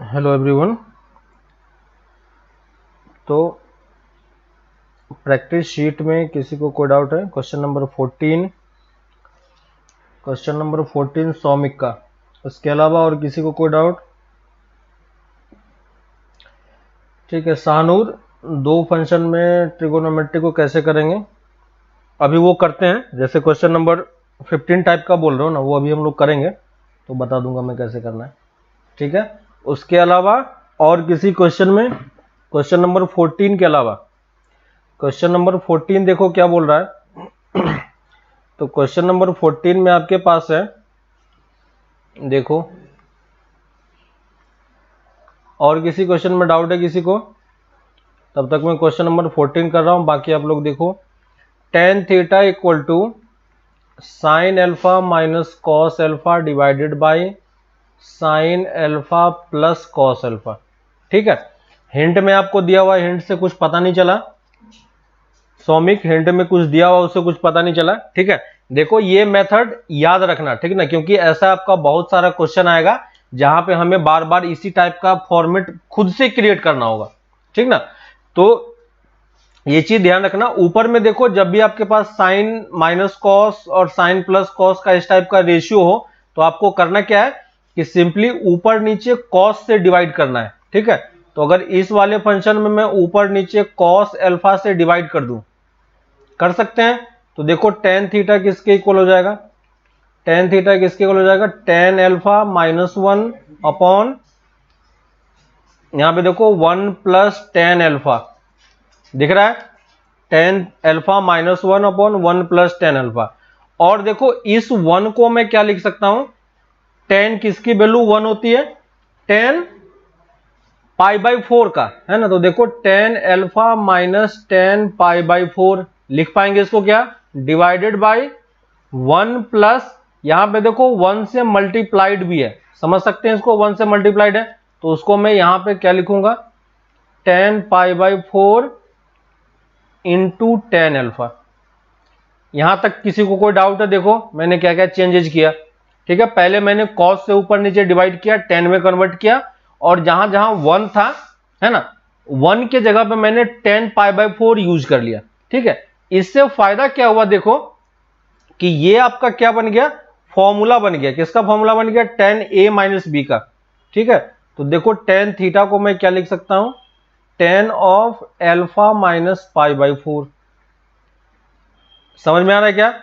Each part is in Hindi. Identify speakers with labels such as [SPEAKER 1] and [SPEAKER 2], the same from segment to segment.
[SPEAKER 1] Hello everyone. तो प्रैक्टिस शीट में किसी को कोई डाउट है? क्वेश्चन नंबर 14 सौमिक का। इसके अलावा और किसी को कोई डाउट? ठीक है। शाहनूर, दो फंक्शन में ट्रिगोनोमेट्री को कैसे करेंगे? अभी वो करते हैं, जैसे क्वेश्चन नंबर 15 टाइप का बोल रहे हो ना, वो अभी हम लोग करेंगे, तो बता दूंगा मैं कैसे करना है। ठीक है। उसके अलावा और किसी क्वेश्चन में, क्वेश्चन नंबर 14 के अलावा क्वेश्चन नंबर 14 देखो क्या बोल रहा है। तो क्वेश्चन नंबर 14 में आपके पास है, देखो, और किसी क्वेश्चन में डाउट है किसी को? तब तक मैं क्वेश्चन नंबर 14 कर रहा हूं, बाकी आप लोग देखो। tan theta equal to sine alpha minus cos alpha divided by sine alpha plus cos alpha. ठीक है। हिंट में आपको दिया हुआ, हिंट से कुछ पता नहीं चला? सौमिक, हिंट में कुछ दिया हुआ, उससे कुछ पता नहीं चला? ठीक है। देखो ये मेथड याद रखना, ठीक ना, क्योंकि ऐसा आपका बहुत सारा क्वेश्चन आएगा जहां पे हमें बार बार इसी टाइप का फॉर्मेट खुद से क्रिएट करना होगा। ठीक ना। तो ये चीज ध्यान रखना। ऊपर में देखो, जब भी आपके पास साइन माइनस कॉस और साइन प्लस कॉस का इस टाइप का रेशियो हो, तो आपको करना क्या है कि सिंपली ऊपर नीचे कॉस से डिवाइड करना है। ठीक है। तो अगर इस वाले फंक्शन में मैं ऊपर नीचे कॉस एल्फा से डिवाइड कर दूं, कर सकते हैं? तो देखो tan थीटा किसके इक्वल हो जाएगा? tan थीटा किसके इक्वल हो जाएगा? tan एल्फा माइनस 1 अपॉन, यहां पे देखो 1 प्लस tan एल्फा दिख रहा है, tan alpha minus 1 upon 1 plus tan alpha. और देखो इस 1 को मैं क्या लिख सकता हूं? tan किसकी वैल्यू 1 होती है? tan पाई बाई 4 का, है ना। तो देखो tan alpha minus tan pi by 4 लिख पाएंगे इसको क्या? डिवाइडेड बाई 1 प्लस, यहां पे देखो 1 से मल्टीप्लाइड भी है, समझ सकते हैं इसको, 1 से मल्टीप्लाइड है, तो उसको मैं यहां पे क्या लिखूंगा? tan pi by 4 into tan alpha. यहां तक किसी को कोई डाउट है? देखो मैंने क्या क्या चेंजेज किया। ठीक है। पहले मैंने cos से ऊपर नीचे डिवाइड किया, tan में कन्वर्ट किया, और जहां जहां 1 था, है ना, 1 के जगह पे मैंने tan पाई बाई 4 यूज कर लिया। ठीक है। इससे फायदा क्या हुआ? देखो कि ये आपका क्या बन गया? फॉर्मूला बन गया। किसका फॉर्मूला बन गया? tan a माइनस बी का। ठीक है। तो देखो tan थीटा को मैं क्या लिख सकता हूं? tan of alpha minus pi by 4। समझ में आ रहा है क्या?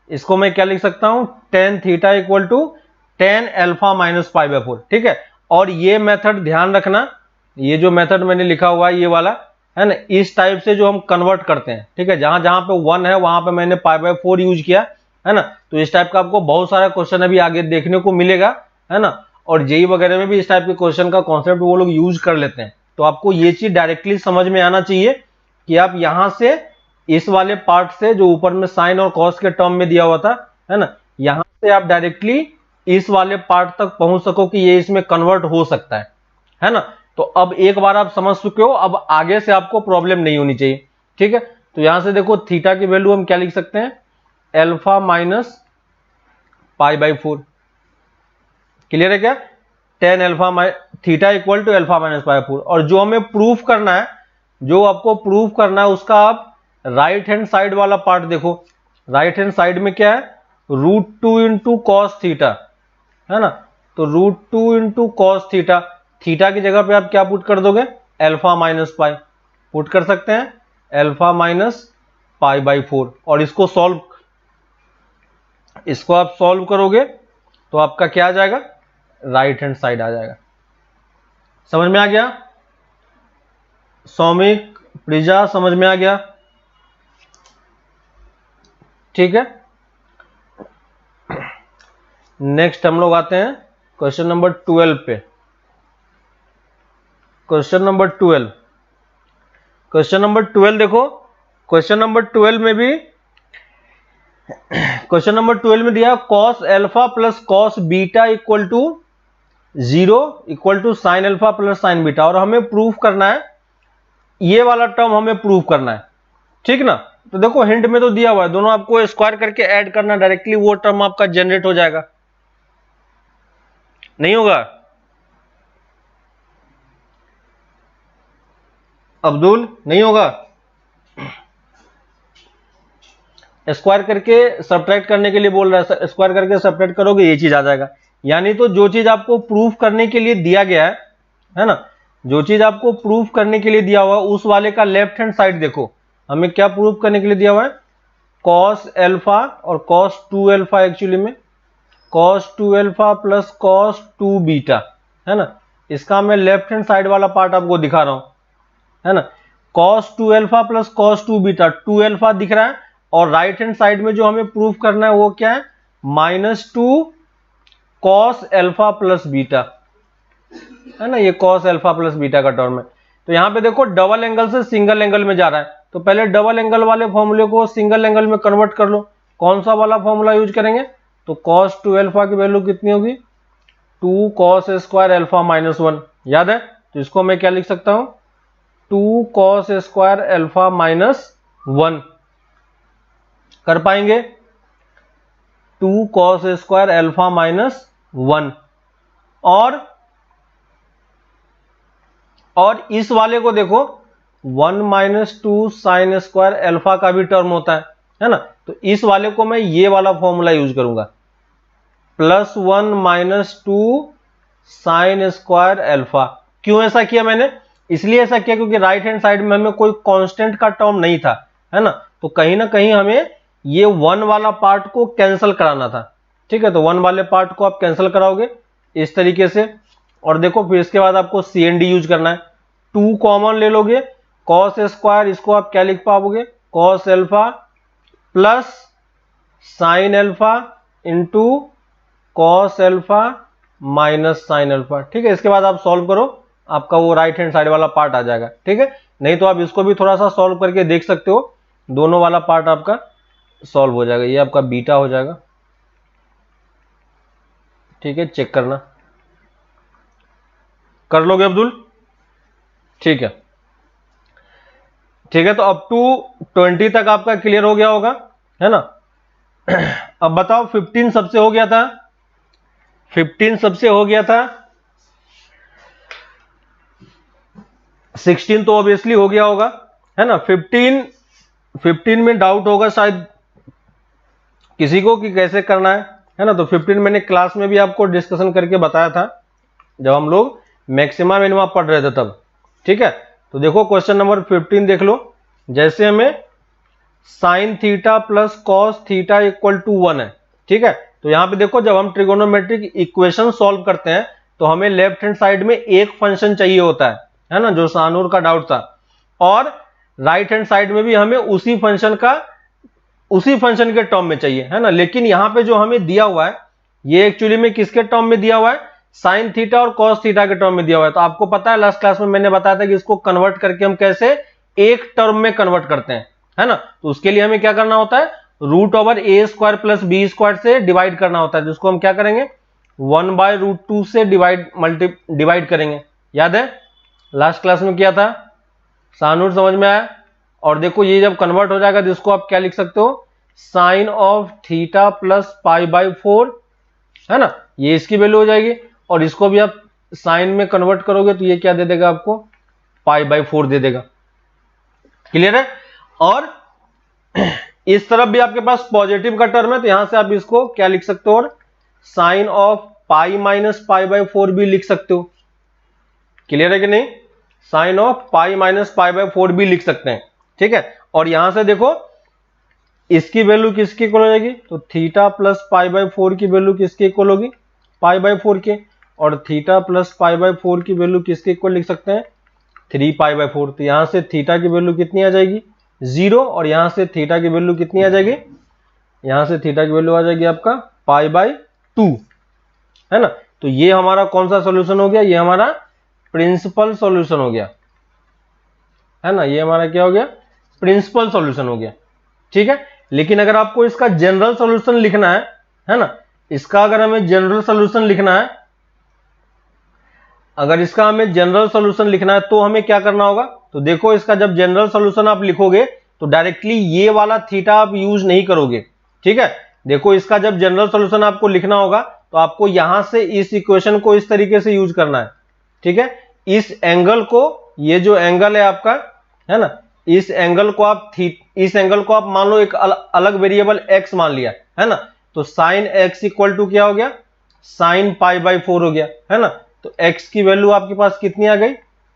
[SPEAKER 1] इसको मैं क्या लिख सकता हूं? tan theta equal to tan alpha minus pi by 4। ठीक है। और ये मेथड ध्यान रखना, ये जो मेथड मैंने लिखा हुआ है ये वाला, है ना, इस टाइप से जो हम कन्वर्ट करते हैं। ठीक है। जहां जहां पे 1 है वहां पे मैंने पाई बाई 4 यूज किया, है ना। तो इस टाइप का आपको बहुत सारा क्वेश्चन अभी आगे देखने को मिलेगा, है ना। और जेई वगैरह में भी इस टाइप के क्वेश्चन का कॉन्सेप्ट वो लोग यूज कर लेते हैं। तो आपको ये चीज डायरेक्टली समझ में आना चाहिए कि आप यहां से इस वाले पार्ट से, जो ऊपर में साइन और कॉस के टर्म में दिया हुआ था, है ना, यहां से आप डायरेक्टली इस वाले पार्ट तक पहुंच सको कि ये इसमें कन्वर्ट हो सकता है ना। तो अब एक बार आप समझ चुके हो, अब आगे से आपको प्रॉब्लम नहीं होनी चाहिए। ठीक है। तो यहां से देखो थीटा की वैल्यू हम क्या लिख सकते हैं? Alpha minus pi by 4। Clear है क्या? tan alpha theta equal to alpha minus pi 4। और जो हमें प्रूफ करना है, जो आपको प्रूफ करना है, उसका आप राइट हैंड साइड वाला पार्ट देखो। राइट हैंड साइड में क्या है? √2 इंटू कॉस थीटा, है ना। तो √2 इंटू कॉस थीटा, थीटा की जगह पे आप क्या पुट कर दोगे? एल्फा माइनस पाई पुट कर सकते हैं, एल्फा माइनस पाई बाई 4। और इसको आप सॉल्व करोगे तो आपका क्या आ जाएगा? राइट हैंड साइड आ जाएगा। समझ में आ गया? सौमिक, प्रिजा, समझ में आ गया? ठीक है। नेक्स्ट हम लोग आते हैं क्वेश्चन नंबर 12 पे। क्वेश्चन नंबर 12, क्वेश्चन नंबर 12 देखो, क्वेश्चन नंबर 12 में भी, क्वेश्चन नंबर 12 में दिया cos alpha plus cos beta equal to 0 equal to sine alpha plus sine beta. और हमें प्रूफ करना है, ये वाला टर्म हमें प्रूफ करना है। ठीक ना। तो देखो हिंट में तो दिया हुआ है, दोनों आपको स्क्वायर करके ऐड करना, डायरेक्टली वो टर्म आपका जनरेट हो जाएगा। नहीं होगा? अब्दुल नहीं होगा? स्क्वायर करके सब्ट्रैक्ट करने के लिए बोल रहा है, स्क्वायर करके सब्ट्रैक्ट करोगे ये चीज आ जाएगा। यानी तो जो चीज आपको प्रूफ करने के लिए दिया गया है ना, जो चीज आपको प्रूफ करने के लिए दिया हुआ है उस वाले का लेफ्ट हैंड साइड देखो, हमें क्या प्रूफ करने के लिए दिया हुआ है, कॉस एल्फा और कॉस 2 एल्फा, एक्चुअली में cos 2 alpha plus cos 2 beta, है ना। इसका मैं लेफ्ट हैंड साइड वाला पार्ट आपको दिखा रहा हूं, है ना। Cos 2 alpha plus cos 2 beta, 2 alpha दिख रहा है, और राइट हैंड साइड में जो हमें प्रूफ करना है वो क्या है, -2 कॉस एल्फा प्लस बीटा, है ना। ये कॉस एल्फा प्लस बीटा का टर्म है। तो यहां पे देखो डबल एंगल से सिंगल एंगल में जा रहा है, तो पहले डबल एंगल वाले फॉर्मूले को सिंगल एंगल में कन्वर्ट कर लो। कौन सा वाला फॉर्मूला यूज करेंगे, तो कॉस 2 एल्फा की वैल्यू कितनी होगी, 2 कॉस स्क्वायर एल्फा -1, याद है। तो इसको मैं क्या लिख सकता हूं, 2 कॉस स्क्वायर एल्फा -1 कर पाएंगे, 2 कॉस स्क्वायर एल्फा -1। और इस वाले को देखो 1 - 2 साइन स्क्वायर एल्फा का भी टर्म होता है ना। तो इस वाले को मैं ये वाला फॉर्मूला यूज करूंगा, +1 - 2 साइन स्क्वायर एल्फा। क्यों ऐसा किया मैंने, इसलिए ऐसा किया क्योंकि राइट हैंड साइड में हमें कोई कांस्टेंट का टर्म नहीं था, है ना। तो कहीं ना कहीं हमें ये 1 वाला पार्ट को कैंसिल कराना था, ठीक है। तो 1 वाले पार्ट को आप कैंसिल कराओगे इस तरीके से। और देखो फिर इसके बाद आपको CND यूज करना है, 2 कॉमन ले लोगे, कॉस स्क्वायर, इसको आप क्या लिख पाओगे, cos alpha plus sine alpha into cos alpha minus sine alpha, ठीक है। इसके बाद आप सॉल्व करो, आपका वो राइट हैंड साइड वाला पार्ट आ जाएगा, ठीक है। नहीं तो आप इसको भी थोड़ा सा सॉल्व करके देख सकते हो, दोनों वाला पार्ट आपका सॉल्व हो जाएगा। ये आपका बीटा हो जाएगा, ठीक है, चेक करना, कर लोगे अब्दुल, ठीक है। ठीक है, तो अप टू 20 तक आपका क्लियर हो गया होगा, है ना। अब बताओ 15 सबसे हो गया था, 15 सबसे हो गया था, 16 तो ऑब्वियसली हो गया होगा, है ना। 15 में डाउट होगा शायद किसी को कि कैसे करना है ना। तो 15 मैंने क्लास में भी आपको डिस्कशन करके बताया था जब हम लोग मैक्सिमा मिनिमा पढ़ रहे थे तब, ठीक है। तो देखो क्वेश्चन नंबर 15 देख लो, जैसे हमें sine theta plus cos theta equal to 1 है, ठीक है। तो यहां पे देखो जब हम ट्रिगोनोमेट्रिक इक्वेशन सॉल्व करते हैं तो हमें लेफ्ट हैंड साइड में एक फंक्शन चाहिए होता है ना, जो शानूर का डाउट था, और राइट हैंड साइड में भी हमें उसी फंक्शन के टर्म में चाहिए, है ना। लेकिन यहां पे जो हमें दिया हुआ है ये एक्चुअली में किसके टर्म में दिया हुआ है, साइन थीटा और कॉस थीटा के टर्म में दिया हुआ है। तो आपको पता है लास्ट क्लास में मैंने बताया था कि इसको कन्वर्ट करके हम कैसे एक टर्म में कन्वर्ट करते हैं, है ना। तो उसके लिए हमें क्या करना होता है, √a² प्लस b² से डिवाइड करना होता है, जिसको हम क्या करेंगे 1/√2 से डिवाइड करेंगे। याद है लास्ट क्लास में किया था, शानूर समझ में आया। और देखो ये जब कन्वर्ट हो जाएगा तो इसको आप क्या लिख सकते हो, साइन ऑफ थीटा प्लस π/4, है ना, ये इसकी वैल्यू हो जाएगी। और इसको भी आप साइन में कन्वर्ट करोगे तो ये क्या दे देगा आपको, π/4 दे देगा, क्लियर है। और इस तरफ भी आपके पास पॉजिटिव का टर्म है तो यहां से आप इसको क्या लिख सकते हो, और साइन ऑफ π माइनस π/4 भी लिख सकते हो, क्लियर है कि नहीं, साइन ऑफ π माइनस π/4 भी लिख सकते हैं, ठीक है। और यहां से देखो इसकी वैल्यू किसकी इक्वल हो जाएगी, तो थीटा प्लस π/4 की वैल्यू किसके इक्वल होगी, π/4 के, और थीटा प्लस π/4 की वैल्यू किसके इक्वल लिख सकते हैं, 3π/4। तो यहां से थीटा की वैल्यू कितनी आ जाएगी, 0, और यहां से थीटा की वैल्यू कितनी आ जाएगी, यहां से थीटा की वैल्यू आ जाएगी आपका π/2, है ना। तो ये हमारा कौन सा सॉल्यूशन हो गया, ये हमारा प्रिंसिपल सॉल्यूशन हो गया, है ना। ये हमारा क्या हो गया, प्रिंसिपल सॉल्यूशन हो गया, ठीक है। लेकिन अगर आपको इसका जनरल सॉल्यूशन लिखना है ना, इसका अगर हमें जनरल सॉल्यूशन लिखना है, अगर इसका हमें जनरल सॉल्यूशन लिखना है तो हमें क्या करना होगा, तो देखो इसका जब जनरल सॉल्यूशन आप लिखोगे तो डायरेक्टली ये वाला थीटा आप यूज नहीं करोगे, ठीक है। देखो इसका जब जनरल सॉल्यूशन आपको लिखना होगा तो आपको यहां से इस इक्वेशन को इस तरीके से यूज करना है, ठीक है। इस एंगल को, ये जो एंगल है आपका है ना। इस एंगल को आप मान लो एक अलग वेरिएबल x मान लिया, है ना। तो साइन x इक्वल टू क्या हो गया, साइन पाई बाई 4 हो गया, है ना। तो x की वैल्यू आपके पास कितनी आ गई,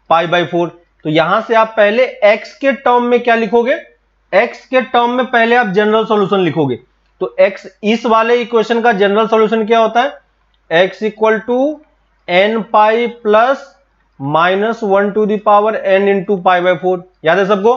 [SPEAKER 1] पाई बाई 4। तो यहां से आप पहले x के टर्म में क्या लिखोगे, x के टर्म में पहले आप जनरल सॉल्यूशन लिखोगे। तो x, इस वाले इक्वेशन का जनरल सॉल्यूशन क्या होता है, x equal to N pi plus -1 to the power n into pi by 4। याद है सबको,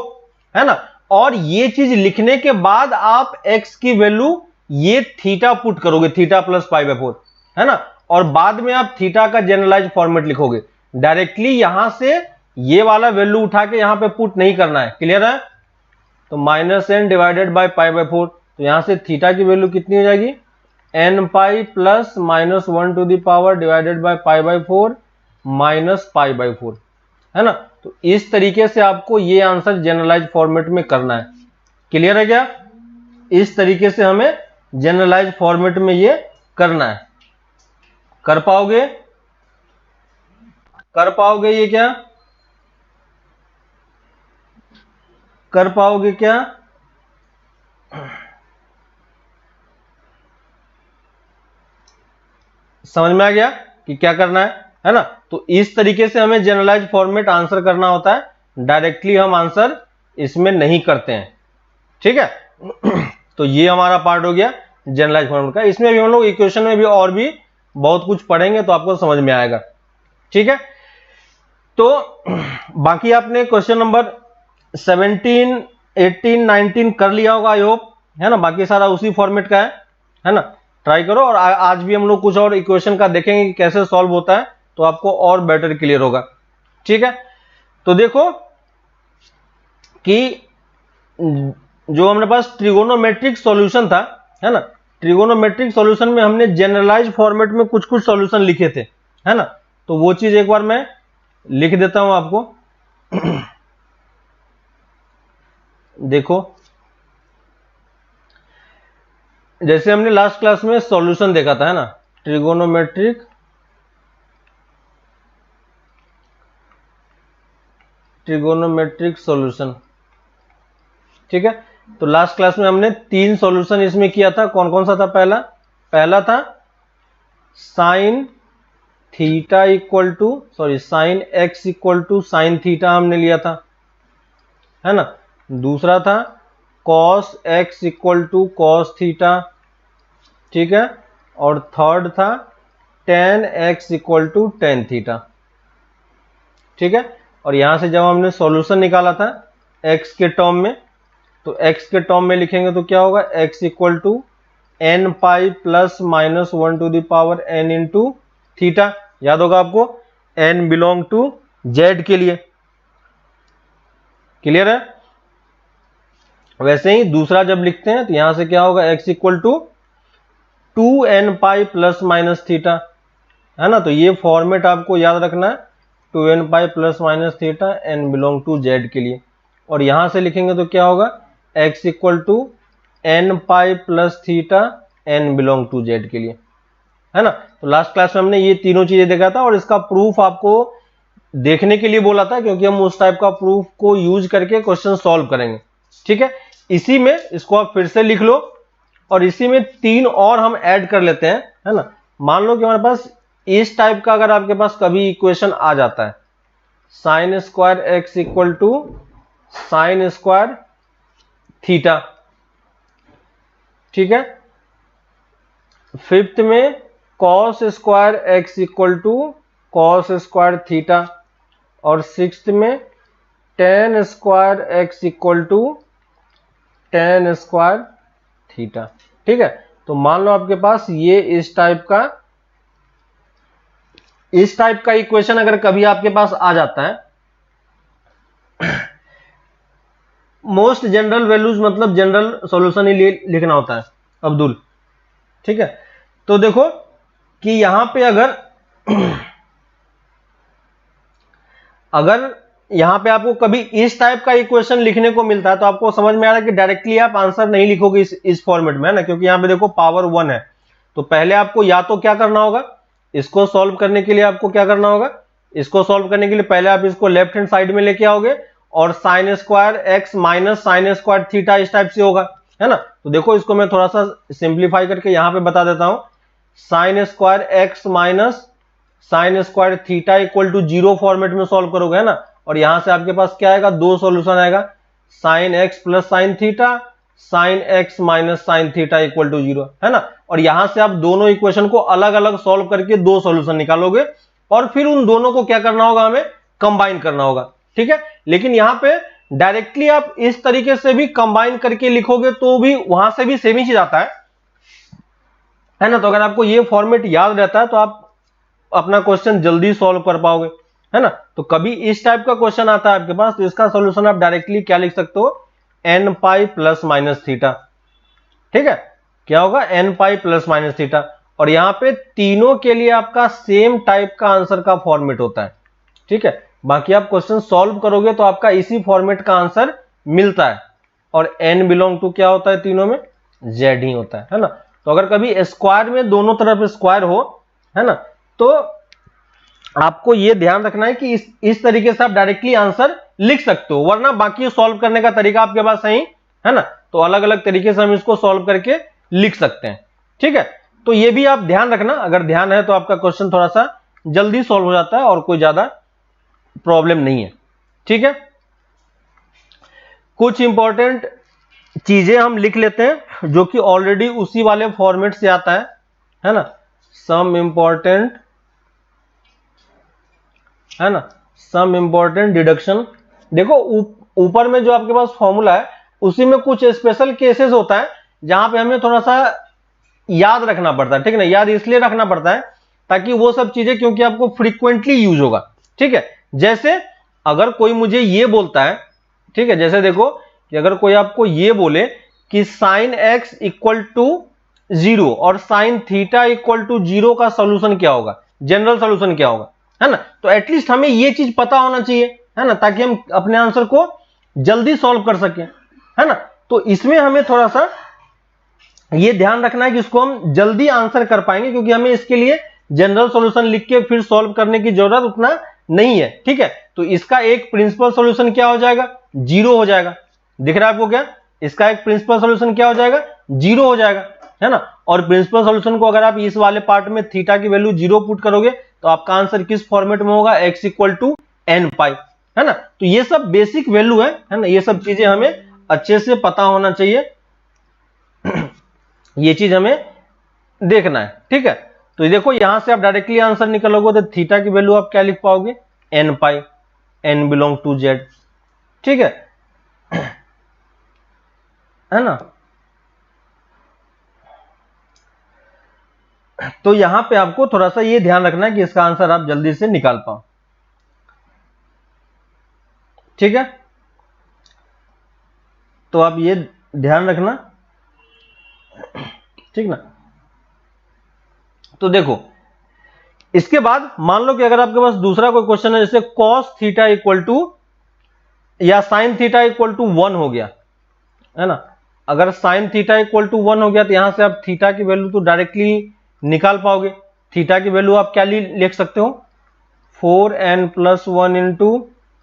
[SPEAKER 1] है ना। और ये चीज लिखने के बाद आप x की वैल्यू ये थीटा पुट करोगे, थीटा प्लस पाई बाई 4, है ना। और बाद में आप थीटा का जनरलाइज फॉर्मेट लिखोगे। डायरेक्टली यहां से ये वाला वैल्यू उठा के यहां पे पुट नहीं करना है, क्लियर है। तो -n divided by pi by 4, तो यहां से थीटा की वैल्यू कितनी हो जाएगी, n pi plus -1 to the power divided by pi by 4 minus pi by 4, है ना। तो इस तरीके से आपको ये आंसर जनरलाइज फॉर्मेट में करना है, क्लियर है क्या। इस तरीके से हमें जनरलाइज फॉर्मेट में ये करना है। कर पाओगे, कर पाओगे ये क्या, कर पाओगे क्या। समझ में आ गया कि क्या करना है ना। तो इस तरीके से हमें जनरलाइज फॉर्मेट आंसर करना होता है, डायरेक्टली हम आंसर इसमें नहीं करते हैं, ठीक है। तो ये हमारा पार्ट हो गया जनरलाइज फॉर्मेट का। इसमें भी हम लोग इक्वेशन में भी और भी बहुत कुछ पढ़ेंगे तो आपको समझ में आएगा, ठीक है। तो बाकी आपने क्वेश्चन नंबर 17, 18, 19 कर लिया होगा आई होप, है ना। बाकी सारा उसी फॉर्मेट का है ना। ट्राई करो, और आज भी हम लोग कुछ और इक्वेशन का देखेंगे कि कैसे सॉल्व होता है, तो आपको और बेटर क्लियर होगा, ठीक है। तो देखो कि जो हमारे पास ट्रिगोनोमेट्रिक सॉल्यूशन था, है ना। ट्रिगोनोमेट्रिक सॉल्यूशन में हमने जनरलाइज फॉर्मेट में कुछ कुछ सॉल्यूशन लिखे थे, है ना। तो वो चीज एक बार मैं लिख देता हूं आपको। देखो, जैसे हमने लास्ट क्लास में सॉल्यूशन देखा था, है ना, ट्रिगोनोमेट्रिक सॉल्यूशन, ठीक है। तो लास्ट क्लास में हमने 3 सॉल्यूशन इसमें किया था। कौन कौन सा था, पहला था sine theta equal to sine x equal to sine theta हमने लिया था, है ना। दूसरा था cos x equal to cos theta, ठीक है। और थर्ड था tan x equal to tan theta, ठीक है। और यहां से जब हमने सॉल्यूशन निकाला था x के टर्म में, तो x के टर्म में लिखेंगे तो क्या होगा, x equal to N pi plus -1 to the power n into theta. याद होगा आपको, n बिलोंग टू z के लिए, क्लियर है। वैसे ही दूसरा जब लिखते हैं तो यहां से क्या होगा, x equal to 2n pi plus minus theta, है ना। तो ये फॉर्मेट आपको याद रखना है, 2n pi plus minus theta n belong to z के लिए। और यहां से लिखेंगे तो क्या होगा, x equal to n pi plus theta n belong to z के लिए, है ना। तो लास्ट क्लास में हमने ये तीनों चीजें देखा था, और इसका प्रूफ आपको देखने के लिए बोला था, क्योंकि हम उस टाइप का प्रूफ को यूज करके क्वेश्चन सॉल्व करेंगे, ठीक है। इसी में इसको आप फिर से लिख लो, और इसी में 3 और हम ऐड कर लेते हैं, है ना। मान लो कि हमारे पास इस टाइप का अगर आपके पास कभी इक्वेशन आ जाता है, sine square x equal to sine square theta, ठीक है। फिफ्थ में cos square x equal to cos square theta, और सिक्स्थ में tan square x equal to tan square theta, ठीक है। तो मान लो आपके पास ये इस टाइप का इक्वेशन अगर कभी आपके पास आ जाता है, मोस्ट जनरल वैल्यूज मतलब जनरल सॉल्यूशन ही लिखना होता है अब्दुल, ठीक है। तो देखो कि यहां पे अगर यहां पे आपको कभी इस टाइप का इक्वेशन लिखने को मिलता है, तो आपको समझ में आ रहा है कि डायरेक्टली आप आंसर नहीं लिखोगे इस फॉर्मेट में, है ना। क्योंकि यहां पे देखो पावर 1 है, तो पहले आपको या तो क्या करना होगा, इसको सॉल्व करने के लिए आपको क्या करना होगा, इसको सॉल्व करने के लिए पहले आप इसको लेफ्ट हैंड साइड में लेके आओगे, और sign square x minus sine square theta इस टाइप से होगा, है ना। तो देखो इसको मैं थोड़ा सा सिंप्लीफाई करके यहां पे बता देता हूं, sine square x minus sine square theta equal to 0 format में सॉल्व करोगे, है ना। और यहां से आपके पास क्या आएगा, दो सॉल्यूशन आएगा, sine x plus sine theta, sine x minus sine theta equal to 0, है ना। और यहां से आप दोनों इक्वेशन को अलग अलग सॉल्व करके दो सॉल्यूशन निकालोगे और फिर उन दोनों को क्या करना होगा, हमें कंबाइन करना होगा, ठीक है। लेकिन यहां पे डायरेक्टली आप इस तरीके से भी कंबाइन करके लिखोगे तो भी वहां से भी सेम ही चीज आता है ना। तो अगर आपको ये फॉर्मेट याद रहता है तो आप अपना क्वेश्चन जल्दी सॉल्व कर पाओगे, है ना। तो कभी इस टाइप का क्वेश्चन आता है आपके पास तो इसका सॉल्यूशन आप डायरेक्टली क्या लिख सकते हो, n pi plus minus theta, ठीक है। क्या होगा, n pi plus minus theta. और यहां पे तीनों के लिए आपका सेम टाइप का आंसर का फॉर्मेट होता है, ठीक है। बाकी आप क्वेश्चन सॉल्व करोगे तो आपका इसी फॉर्मेट का आंसर मिलता है। और एन बिलोंग टू क्या होता है, तीनों में जेड ही होता है ना। तो अगर कभी स्क्वायर में दोनों तरफ स्क्वायर हो, है ना, तो आपको यह ध्यान रखना है कि इस तरीके से आप डायरेक्टली आंसर लिख सकते हो, वरना बाकी सॉल्व करने का तरीका आपके पास सही है ना। तो अलग अलग तरीके से हम इसको सॉल्व करके लिख सकते हैं, ठीक है। तो ये भी आप ध्यान रखना, अगर ध्यान है तो आपका क्वेश्चन थोड़ा सा जल्दी सॉल्व हो जाता है और कोई ज्यादा प्रॉब्लम नहीं है, ठीक है। कुछ इंपॉर्टेंट चीजें हम लिख लेते हैं जो कि ऑलरेडी उसी वाले फॉर्मेट से आता है ना। सम इंपॉर्टेंट, है ना, सम इंपॉर्टेंट डिडक्शन। देखो ऊपर में जो आपके पास फॉर्मूला है उसी में कुछ स्पेशल केसेस होता है जहां पे हमें थोड़ा सा याद रखना पड़ता है, ठीक है ना। याद इसलिए रखना पड़ता है ताकि वो सब चीजें, क्योंकि आपको फ्रीक्वेंटली यूज होगा, ठीक है। जैसे अगर कोई मुझे ये बोलता है, ठीक है, जैसे देखो कि अगर कोई आपको ये बोले कि साइन एक्स इक्वल टू 0 और साइन थीटा इक्वल टू 0 का सोल्यूशन क्या होगा, जनरल सोल्यूशन क्या होगा, है ना। तो एटलीस्ट हमें ये चीज पता होना चाहिए, है ना, ताकि हम अपने आंसर को जल्दी सॉल्व कर सकें, है ना। तो इसमें हमें थोड़ा सा ये ध्यान रखना है कि इसको हम जल्दी आंसर कर पाएंगे, क्योंकि हमें इसके लिए जनरल सॉल्यूशन लिख के फिर सॉल्व करने की जरूरत उतना नहीं है, ठीक है। तो इसका एक प्रिंसिपल सॉल्यूशन क्या हो जाएगा, 0 हो जाएगा। दिख रहा है आपको क्या, इसका एक प्रिंसिपल सॉल्यूशन क्या हो जाएगा, 0 हो जाएगा, है ना। और प्रिंसिपल सॉल्यूशन को अगर आप इस वाले पार्ट में थीटा की वैल्यू 0 पुट करोगे तो आपका आंसर किस फॉर्मेट में होगा, x इक्वल टू एन पाई, है ना। तो ये सब बेसिक वैल्यू है ना, ये सब चीजें हमें अच्छे से पता होना चाहिए, ये चीज हमें देखना है, ठीक है। तो देखो यहां से आप डायरेक्टली आंसर निकालोगे तो थीटा की वैल्यू आप क्या लिख पाओगे, n pi, n belong to z, ठीक है ना। तो यहां पे आपको थोड़ा सा ये ध्यान रखना है कि इसका आंसर आप जल्दी से निकाल पाओ, ठीक है। तो आप ये ध्यान रखना, ठीक ना। तो देखो इसके बाद मान लो कि अगर आपके पास दूसरा कोई क्वेश्चन है, जैसे कॉस थीटा इक्वल टू या साइन थीटा इक्वल टू 1 हो गया, है ना। अगर साइन थीटा इक्वल टू 1 हो गया तो यहां से आप थीटा की वैल्यू तो डायरेक्टली निकाल पाओगे। थीटा की वैल्यू आप क्या लिख सकते हो, 4n plus 1 into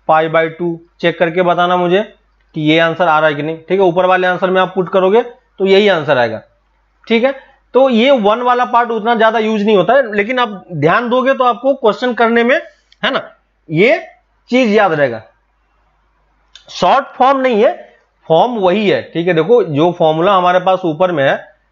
[SPEAKER 1] pi by 2। Check करके बताना मुझे कि ये आंसर आ रहा है कि नहीं, ठीक है। ऊपर वाले आंसर में आप पुट करोगे तो यही आंसर आएगा, ठीक है। तो ये 1 वाला पार्ट उतना ज्यादा यूज नहीं होता है, लेकिन आप ध्यान दोगे तो आपको क्वेश्चन करने में, है ना, ये चीज याद रहेगा। शॉर्ट फॉर्म नहीं है, फॉर्म वही है, ठीक है। देखो जो फॉर्मूला हमारे पास ऊपर में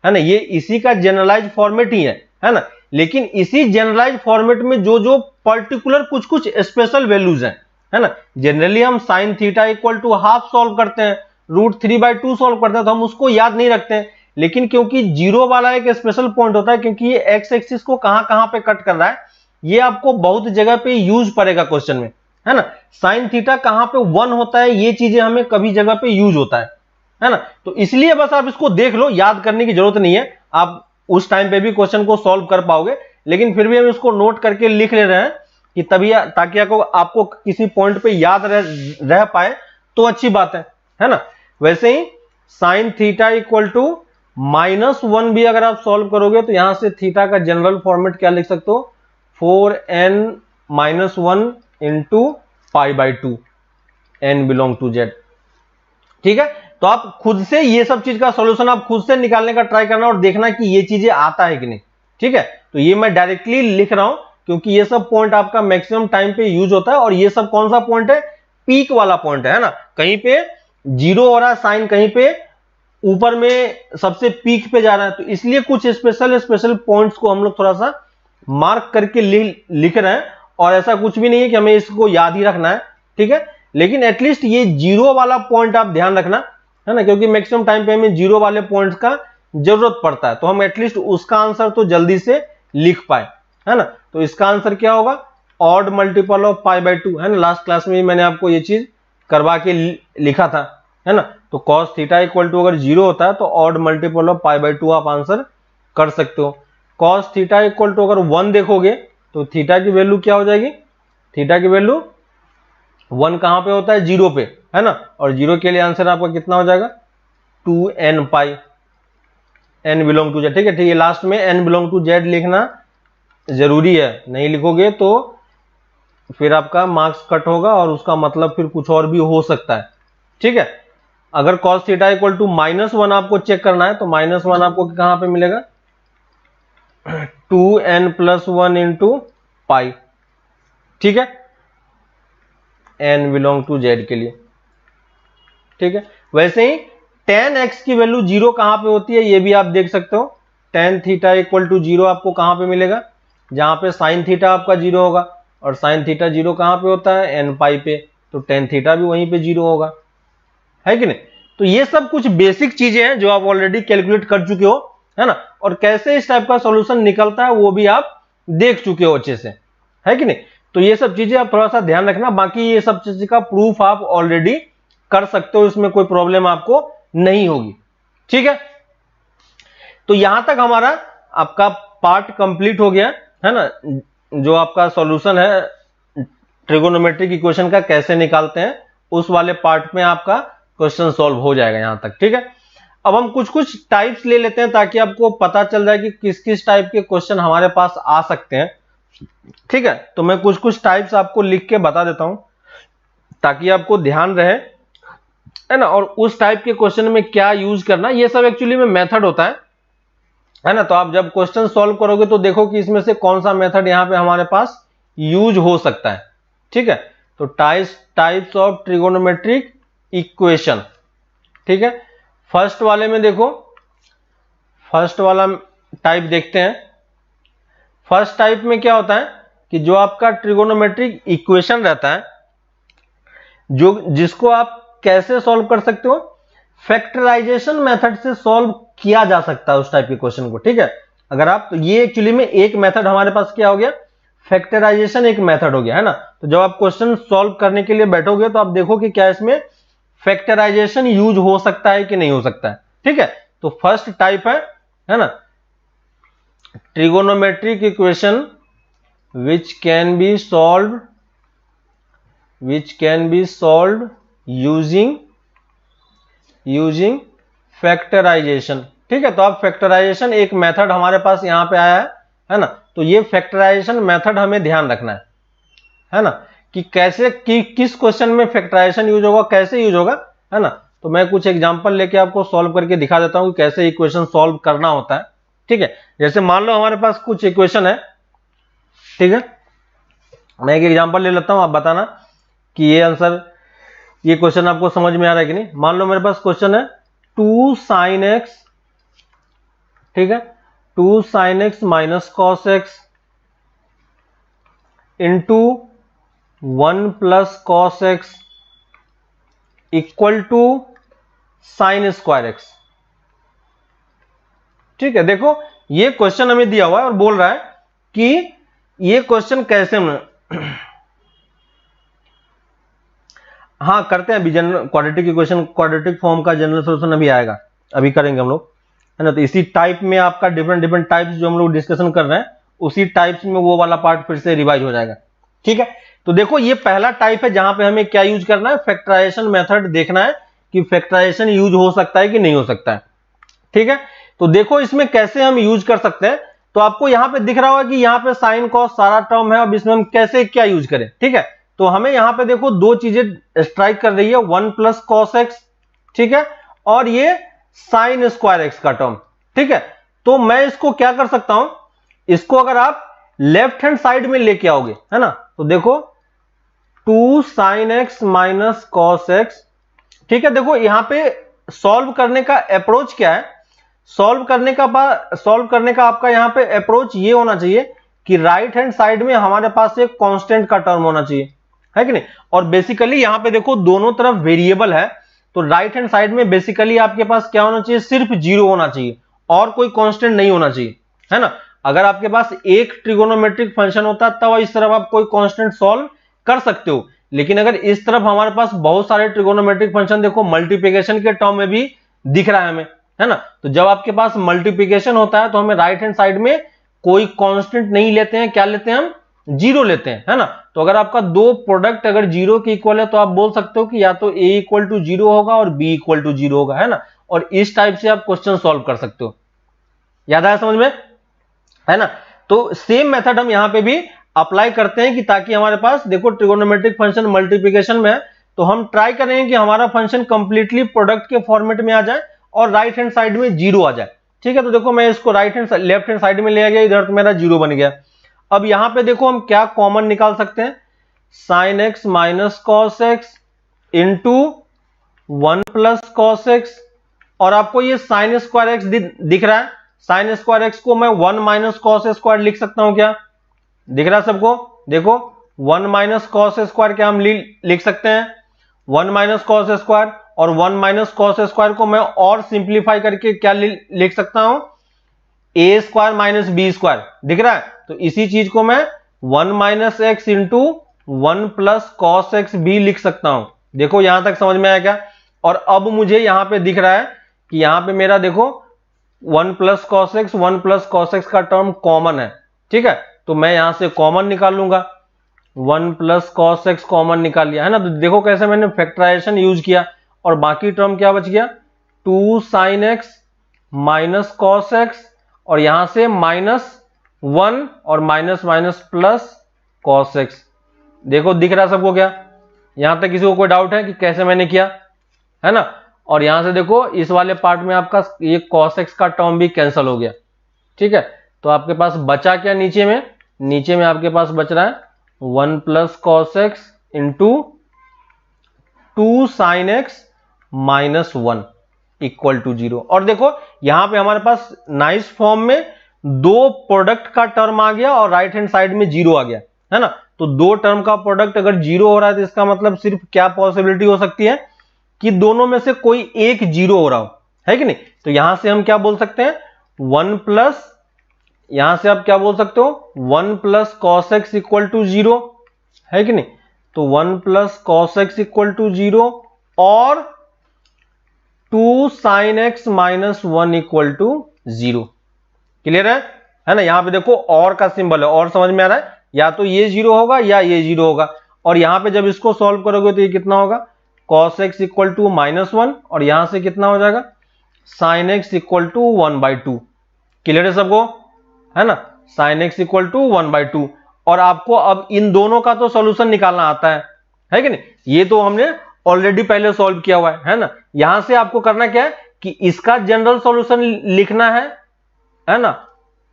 [SPEAKER 1] है ना, ये इसी का जनरलाइज फॉर्मेट ही है ना। लेकिन इसी जनरलाइज फॉर्मेट में जो जो पर्टिकुलर कुछ कुछ स्पेशल वैल्यूज हैं, है ना। जनरली हम sine theta equal to half solve करते हैं, √3/2 सॉल्व करते हैं, तो हम उसको याद नहीं रखते हैं। लेकिन क्योंकि 0 वाला एक स्पेशल पॉइंट होता है, क्योंकि ये एक्स एक्सिस को कहां कहां पे कट कर रहा है, ये आपको बहुत जगह पे यूज पड़ेगा क्वेश्चन में, है ना। साइन थीटा कहां पे 1 होता है, ये चीजें हमें कभी जगह पे यूज होता है ना। तो इसलिए बस आप इसको देख लो, याद करने की जरूरत नहीं है, आप उस टाइम पे भी क्वेश्चन को सॉल्व कर पाओगे। लेकिन फिर भी हम इसको नोट करके लिख ले रहे हैं कि तभी, ताकि आपको किसी पॉइंट पे याद रह पाए तो अच्छी बात है ना। वैसे ही साइन थीटा इक्वल टू -1 भी अगर आप सॉल्व करोगे तो यहां से थीटा का जनरल फॉर्मेट क्या लिख सकते हो, 4n - 1 into pi by 2, n belong to z। ठीक है, तो आप खुद से ये सब चीज का सॉल्यूशन आप खुद से निकालने का ट्राई करना और देखना कि ये चीजें आता है कि नहीं। ठीक है, तो ये मैं डायरेक्टली लिख रहा हूं क्योंकि ये सब पॉइंट आपका मैक्सिमम टाइम पे यूज होता है, और ये सब कौन सा पॉइंट है, पीक वाला पॉइंट है ना। कहीं पे जीरो हो रहा है साइन, कहीं पे ऊपर में सबसे पीक पे जा रहा है, तो इसलिए कुछ स्पेशल पॉइंट्स को हम लोग थोड़ा सा मार्क करके लिख रहे हैं। और ऐसा कुछ भी नहीं है कि हमें इसको याद ही रखना है, ठीक है, लेकिन एटलीस्ट ये जीरो वाला पॉइंट आप ध्यान रखना, है ना, क्योंकि मैक्सिमम टाइम पे हमें जीरो वाले पॉइंट्स का जरूरत पड़ता है, तो हम एटलीस्ट उसका आंसर तो जल्दी से लिख पाए, है ना। तो इसका आंसर क्या होगा, odd multiple of pi by 2, है ना। लास्ट क्लास में मैंने आपको ये चीज करवा के लिखा था, है ना। तो कॉस थीटा इक्वल टू अगर जीरो होता है तो odd multiple of pi by 2 आप आंसर कर सकते हो। कॉस थीटा इक्वल टू अगर 1 देखोगे तो थीटा की वैल्यू क्या हो जाएगी, थीटा की वैल्यू 1 कहां पे होता है, जीरो पे, है ना। और जीरो के लिए आंसर आपका कितना हो जाएगा, 2n pi, n belong to z। ठीक है, ठीक है, लास्ट में n बिलोंग टू z लिखना जरूरी है, नहीं लिखोगे तो फिर आपका मार्क्स कट होगा और उसका मतलब फिर कुछ और भी हो सकता है। ठीक है, अगर cos थीटा इक्वल टू -1 आपको चेक करना है तो -1 आपको कहां पे मिलेगा, 2n प्लस 1 इंटू पाई। ठीक है, n बिलोंग टू z के लिए। ठीक है, वैसे ही tan x की वैल्यू जीरो कहां पे होती है ये भी आप देख सकते हो। tan theta equal to zero आपको कहां पे मिलेगा, जहां पे sin थीटा आपका जीरो होगा, और sin थीटा जीरो कहां पे होता है, n पाई पे, तो tan थीटा भी वहीं पे जीरो होगा, है कि नहीं। तो ये सब कुछ बेसिक चीजें हैं जो आप ऑलरेडी कैलकुलेट कर चुके हो, है ना, और कैसे इस टाइप का सॉल्यूशन निकलता है वो भी आप देख चुके हो अच्छे से, है कि नहीं। तो ये सब चीजें आप थोड़ा सा ध्यान रखना, बाकी ये सब चीज का प्रूफ आप ऑलरेडी कर सकते हो, इसमें कोई प्रॉब्लम आपको नहीं होगी। ठीक है, तो यहां तक हमारा आपका पार्ट कंप्लीट हो गया, है ना। जो आपका सॉल्यूशन है ट्रिगोनोमेट्रिक इक्वेशन का कैसे निकालते हैं उस वाले पार्ट में आपका क्वेश्चन सॉल्व हो जाएगा यहां तक। ठीक है, अब हम कुछ कुछ टाइप्स ले लेते हैं ताकि आपको पता चल जाए कि किस किस टाइप के क्वेश्चन हमारे पास आ सकते हैं। ठीक है, तो मैं कुछ कुछ टाइप्स आपको लिख के बता देता हूं ताकि आपको ध्यान रहे, है ना, और उस टाइप के क्वेश्चन में क्या यूज करना, ये सब एक्चुअली में मेथड होता है ना। तो आप जब क्वेश्चन सॉल्व करोगे तो देखो कि इसमें से कौन सा मेथड यहां पे हमारे पास यूज हो सकता है। ठीक है, तो टाइप्स ऑफ ट्रिगोनोमेट्रिक इक्वेशन। ठीक है, फर्स्ट वाले में देखो, फर्स्ट वाला टाइप देखते हैं। फर्स्ट टाइप में क्या होता है कि जो आपका ट्रिगोनोमेट्रिक इक्वेशन रहता है, जो जिसको आप कैसे सॉल्व कर सकते हो, फैक्टराइजेशन मेथड से सॉल्व किया जा सकता है उस टाइप के क्वेश्चन को। ठीक है, अगर आप, तो ये एक्चुअली में एक मेथड हमारे पास क्या हो गया, फैक्टराइजेशन एक मेथड हो गया, है ना। तो जब आप क्वेश्चन सॉल्व करने के लिए बैठोगे तो आप देखो कि क्या इसमें फैक्टराइजेशन यूज हो सकता है कि नहीं हो सकता है। ठीक है, तो फर्स्ट टाइप है ना, trigonometric equation which can be solved using factorisation. ठीक है, तो अब फैक्टराइजेशन एक मेथड हमारे पास यहां पे आया है ना। तो ये फैक्टराइजेशन मेथड हमें ध्यान रखना है ना, कि कैसे किस क्वेश्चन में फैक्टराइजेशन यूज होगा, कैसे यूज होगा, है ना। तो मैं कुछ एग्जांपल लेके आपको सॉल्व करके दिखा देता हूं कि कैसे इक्वेशन सॉल्व करना होता है। ठीक है, जैसे मान लो हमारे पास कुछ इक्वेशन है, ठीक है, मैं एक एग्जांपल ले लेता हूं, आप बताना कि ये आंसर, ये क्वेश्चन आपको समझ में आ रहा है कि नहीं। मान लो मेरे पास क्वेश्चन है 2 sin x, ठीक है, 2 sin x minus cos x into 1 plus cos x equal to sin square x। ठीक है, देखो ये क्वेश्चन हमें दिया हुआ है और बोल रहा है कि ये क्वेश्चन कैसे हाँ करते हैं अभी, general quadratic equation, quadratic form का जनरल सॉल्यूशन अभी आएगा, अभी करेंगे हम लोग, है ना। तो इसी टाइप में आपका डिफरेंट टाइप्स जो हम लोग डिस्कशन कर रहे हैं, उसी टाइप्स में वो वाला पार्ट फिर से रिवाइज हो जाएगा। ठीक है, तो देखो ये पहला टाइप है जहां पे हमें क्या यूज करना है, फैक्टराइजेशन मेथड देखना है कि फैक्टराइजेशन यूज हो सकता है कि नहीं हो सकता है। ठीक है, तो देखो इसमें कैसे हम यूज कर सकते हैं। तो आपको यहां पे दिख रहा होगा कि यहां पे साइन कॉस सारा टर्म है, अब इसमें हम कैसे क्या यूज करें। ठीक है, तो हमें यहां पे देखो दो चीजें स्ट्राइक कर रही है, 1 प्लस कॉस एक्स, ठीक है, और ये साइन स्क्वायर एक्स का टर्म, ठीक है। तो मैं इसको क्या कर सकता हूं, इसको अगर आप लेफ्ट हैंड साइड में लेके आओगे, है ना, तो देखो 2 sine x minus cos x, ठीक है। देखो यहां पे सॉल्व करने का अप्रोच क्या है, सॉल्व करने का आपका यहां पे अप्रोच ये होना चाहिए कि राइट हैंड साइड में हमारे पास एक कांस्टेंट का टर्म होना चाहिए, है कि नहीं। और बेसिकली यहां पे देखो दोनों तरफ वेरिएबल है, तो राइट हैंड साइड में बेसिकली आपके पास क्या होना चाहिए, सिर्फ 0 होना चाहिए और कोई कांस्टेंट नहीं होना चाहिए, है ना। अगर आपके पास एक ट्रिगोनोमेट्रिक फंक्शन होता तब इस तरफ आप कोई कांस्टेंट सॉल्व कर सकते हो, लेकिन अगर इस तरफ हमारे पास बहुत सारे ट्रिगोनोमेट्रिक फंक्शन, देखो मल्टीप्लिकेशन के टर्म में भी दिख रहा है हमें, है ना। तो जब आपके पास मल्टीप्लिकेशन होता है तो हमें राइट हैंड साइड में कोई कांस्टेंट नहीं लेते हैं, क्या लेते हैं हम, 0 लेते हैं, है ना। तो अगर आपका दो प्रोडक्ट अगर 0 के इक्वल है तो आप बोल सकते हो कि या तो a इक्वल टू 0 होगा और b इक्वल टू 0 होगा, है ना। और इस टाइप से आप क्वेश्चन सॉल्व कर सकते हो। याद आया समझ में, है ना। तो सेम मेथड हम यहां पे भी अप्लाई करते हैं कि ताकि हमारे पास देखो ट्रिगोनोमेट्रिक फंक्शन मल्टीप्लिकेशन में है तो हम ट्राई करेंगे कि हमारा फंक्शन कंप्लीटली प्रोडक्ट के फॉर्मेट में आ जाए और राइट हैंड साइड में 0 आ जाए, ठीक है। तो देखो मैं इसको लेफ्ट हैंड साइड में ले गया, इधर तो मेरा 0 बन गया। अब यहां पे देखो हम क्या कॉमन निकाल सकते हैं, sine x minus cos x into 1 plus cos x, और आपको ये साइन स्क्वायर एक्स दिख रहा है, साइन स्क्वायर एक्स को मैं 1 माइनस कॉस स्क्वायर लिख सकता हूं क्या, दिख रहा है सबको, देखो 1 माइनस कॉस स्क्वायर क्या हम लिख सकते हैं, 1 माइनस कॉस स्क्वायर, और 1 माइनस कॉस स्क्वायर को मैं और सिंप्लीफाई करके क्या लिख सकता हूं, ए स्क्वायर माइनस बी स्क्वायर, दिख रहा है। तो इसी चीज को मैं 1 minus x into 1 plus cos x भी लिख सकता हूं। देखो यहां तक समझ में आया क्या। और अब मुझे यहां पे दिख रहा है कि यहां पे मेरा देखो 1 plus cos x 1 plus cos x का टर्म कॉमन है, ठीक है। तो मैं यहां से कॉमन निकाल लूंगा, 1 प्लस कॉस एक्स कॉमन निकाल लिया, है ना। तो देखो कैसे मैंने फैक्टराइजेशन यूज किया, और बाकी टर्म क्या बच गया, 2 sine x minus cos x, और यहां से -1 और minus minus plus cos x. देखो दिख रहा सबको क्या, यहां तक किसी को कोई डाउट है कि कैसे मैंने किया, है ना। और यहां से देखो इस वाले पार्ट में आपका ये कॉस एक्स का टर्म भी कैंसिल हो गया, ठीक है। तो आपके पास बचा क्या, नीचे में आपके पास बच रहा है 1 plus cos x into 2 sine x minus 1 equal to 0। और देखो यहां पे हमारे पास नाइस फॉर्म में दो प्रोडक्ट का टर्म आ गया और राइट हैंड साइड में 0 आ गया, है ना। तो दो टर्म का प्रोडक्ट अगर 0 हो रहा है तो इसका मतलब सिर्फ क्या पॉसिबिलिटी हो सकती है कि दोनों में से कोई एक 0 हो रहा हो, है कि नहीं। तो यहां से हम क्या बोल सकते हैं, 1 प्लस, यहां से आप क्या बोल सकते हो, 1 plus cos x equal to 0, है कि नहीं। तो 1 plus cos x equal to 0 और 2 sine x minus 1 equal to 0। Clear है ना। यहां पे देखो और का सिंबल है, और समझ में आ रहा है, या तो ये 0 होगा या ये 0 होगा। और यहां पे जब इसको सॉल्व करोगे तो ये कितना होगा, cos x इक्वल टू -1, और यहां से कितना हो जाएगा, sin x equal to 1/2। Clear है सबको, है ना, sin x इक्वल टू 1/2। और आपको अब इन दोनों का तो सॉल्यूशन निकालना आता है कि नहीं। ये तो हमने ऑलरेडी पहले सॉल्व किया हुआ है ना। यहां से आपको करना क्या है कि इसका जनरल सॉल्यूशन लिखना है ना,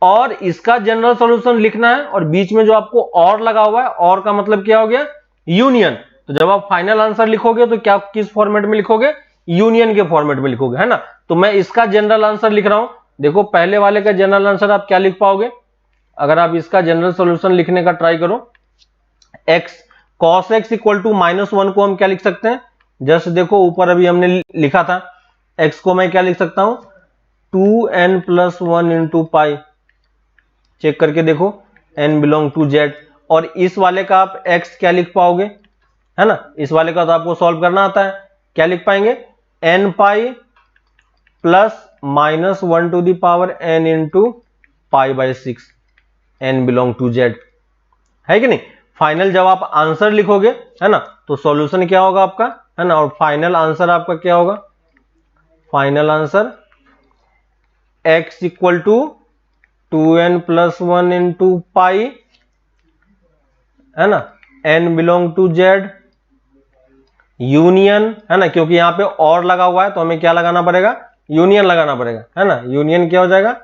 [SPEAKER 1] और इसका जनरल सॉल्यूशन लिखना है, और बीच में जो आपको और लगा हुआ है, और का मतलब क्या हो गया, यूनियन। तो जब आप फाइनल आंसर लिखोगे तो क्या किस फॉर्मेट में लिखोगे, यूनियन के फॉर्मेट में लिखोगे, है ना। तो मैं इसका जनरल आंसर लिख रहा हूं, देखो पहले वाले का जनरल आंसर आप क्या लिख पाओगे, अगर आप इसका जनरल सॉल्यूशन लिखने का ट्राई करो, x cos x equal to -1 को हम क्या लिख सकते हैं, जस्ट देखो ऊपर अभी हमने लिखा था, x को मैं क्या लिख सकता हूं, 2n + 1 इंटू पाई, चेक करके देखो n बिलोंग टू z। और इस वाले का आप x क्या लिख पाओगे, है ना, इस वाले का तो आपको सॉल्व करना आता है, क्या लिख पाएंगे, n pi plus -1 to the power n into π/6, n belong to z, है कि नहीं। फाइनल जब आप आंसर लिखोगे, है ना, तो सॉल्यूशन क्या होगा आपका, है ना, और फाइनल आंसर आपका क्या होगा, final answer x equal to 2n + 1 into pi, है ना, n belong to z, union, है ना, क्योंकि यहाँ पे और लगा हुआ है तो हमें क्या लगाना पड़ेगा, यूनियन लगाना पड़ेगा, है ना। यूनियन क्या हो जाएगा,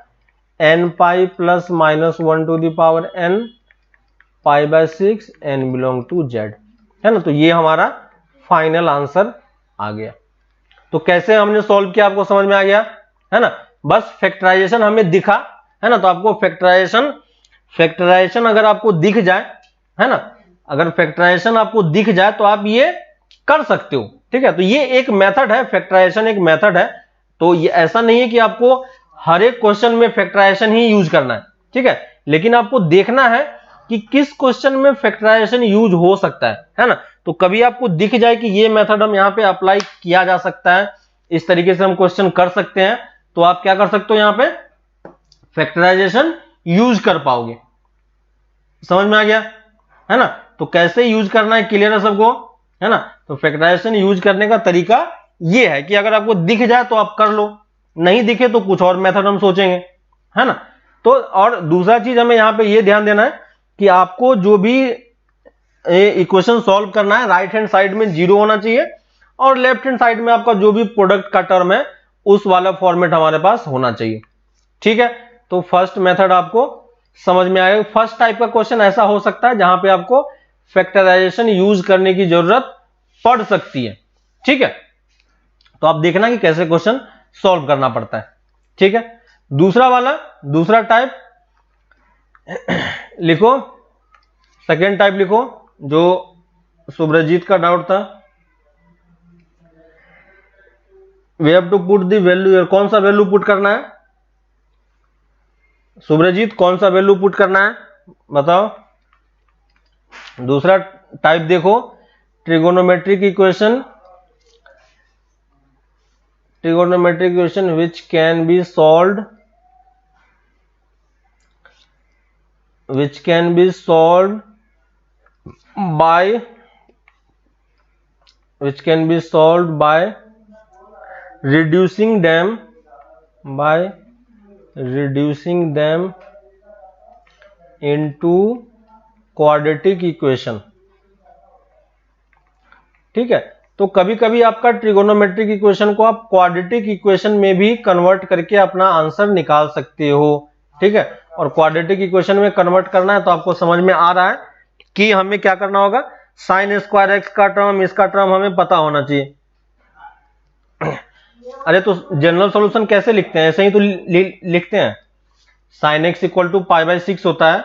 [SPEAKER 1] n pi plus minus 1 to the power n pi by 6 n belong to z, है ना। तो ये हमारा फाइनल आंसर आ गया। तो कैसे हमने सॉल्व किया आपको समझ में आ गया, है ना। बस फैक्टराइजेशन हमें दिखा, है ना, तो आपको फैक्टराइजेशन अगर आपको दिख जाए, है ना, अगर फैक्टराइजेशन आपको दिख जाए तो आप ये कर सकते हो, ठीक है। तो ये एक मेथड है, फैक्टराइजेशन एक मेथड है। तो ये ऐसा नहीं है कि आपको हर एक क्वेश्चन में फैक्टराइजेशन ही यूज करना है, ठीक है, लेकिन आपको देखना है कि किस क्वेश्चन में फैक्टराइजेशन यूज हो सकता है ना। तो कभी आपको दिख जाए कि ये मेथड हम यहाँ पे अप्लाई किया जा सकता है, इस तरीके से हम क्वेश्चन कर सकते हैं, तो आप क्या कर सकते हो, यहाँ पे फैक्टराइजेशन यूज कर पाओगे। समझ में आ गया, है ना। तो कैसे यूज करना है, क्लियर है सबको, है ना। तो फैक्टराइजेशन यूज करने का तरीका ये है कि अगर आपको दिख जाए तो आप कर लो, नहीं दिखे तो कुछ और मेथड हम सोचेंगे, है ना। तो और दूसरा चीज हमें यहाँ पे ये ध्यान देना है कि आपको जो भी इक्वेशन सॉल्व करना है, राइट हैंड साइड में 0 होना चाहिए और लेफ्ट हैंड साइड में आपका जो भी प्रोडक्ट का टर्म है उस वाला फॉर्मेट हमारे पास होना चाहिए, ठीक है। तो फर्स्ट मेथड आपको समझ में आएगा। फर्स्ट टाइप का क्वेश्चन ऐसा हो सकता है जहां पे आपको फैक्टराइजेशन यूज करने की जरूरत पड़ सकती है, ठीक है। तो आप देखना कि कैसे क्वेश्चन सॉल्व करना पड़ता है, ठीक है। दूसरा वाला, दूसरा टाइप लिखो, सेकेंड टाइप लिखो जो सुब्रजीत का डाउट था। We have to put the value, कौन सा वैल्यू पुट करना है सुब्रजीत, कौन सा वैल्यू पुट करना है बताओ। दूसरा टाइप देखो, trigonometric equation, trigonometric equation which can be solved, which can be solved by reducing them into quadratic equation, ठीक है। तो कभी कभी आपका ट्रिगोनोमेट्रिक इक्वेशन को आप क्वाड्रेटिक इक्वेशन में भी कन्वर्ट करके अपना आंसर निकाल सकते हो, ठीक है। और क्वाड्रेटिक इक्वेशन में कन्वर्ट करना है तो आपको समझ में आ रहा है कि हमें क्या करना होगा, साइन स्क्वायर एक्स का टर्म, इसका टर्म हमें पता होना चाहिए। अरे तो जनरल सॉल्यूशन कैसे लिखते हैं, ऐसे ही तो लिखते हैं। Sine x equal to pi by 6 होता है,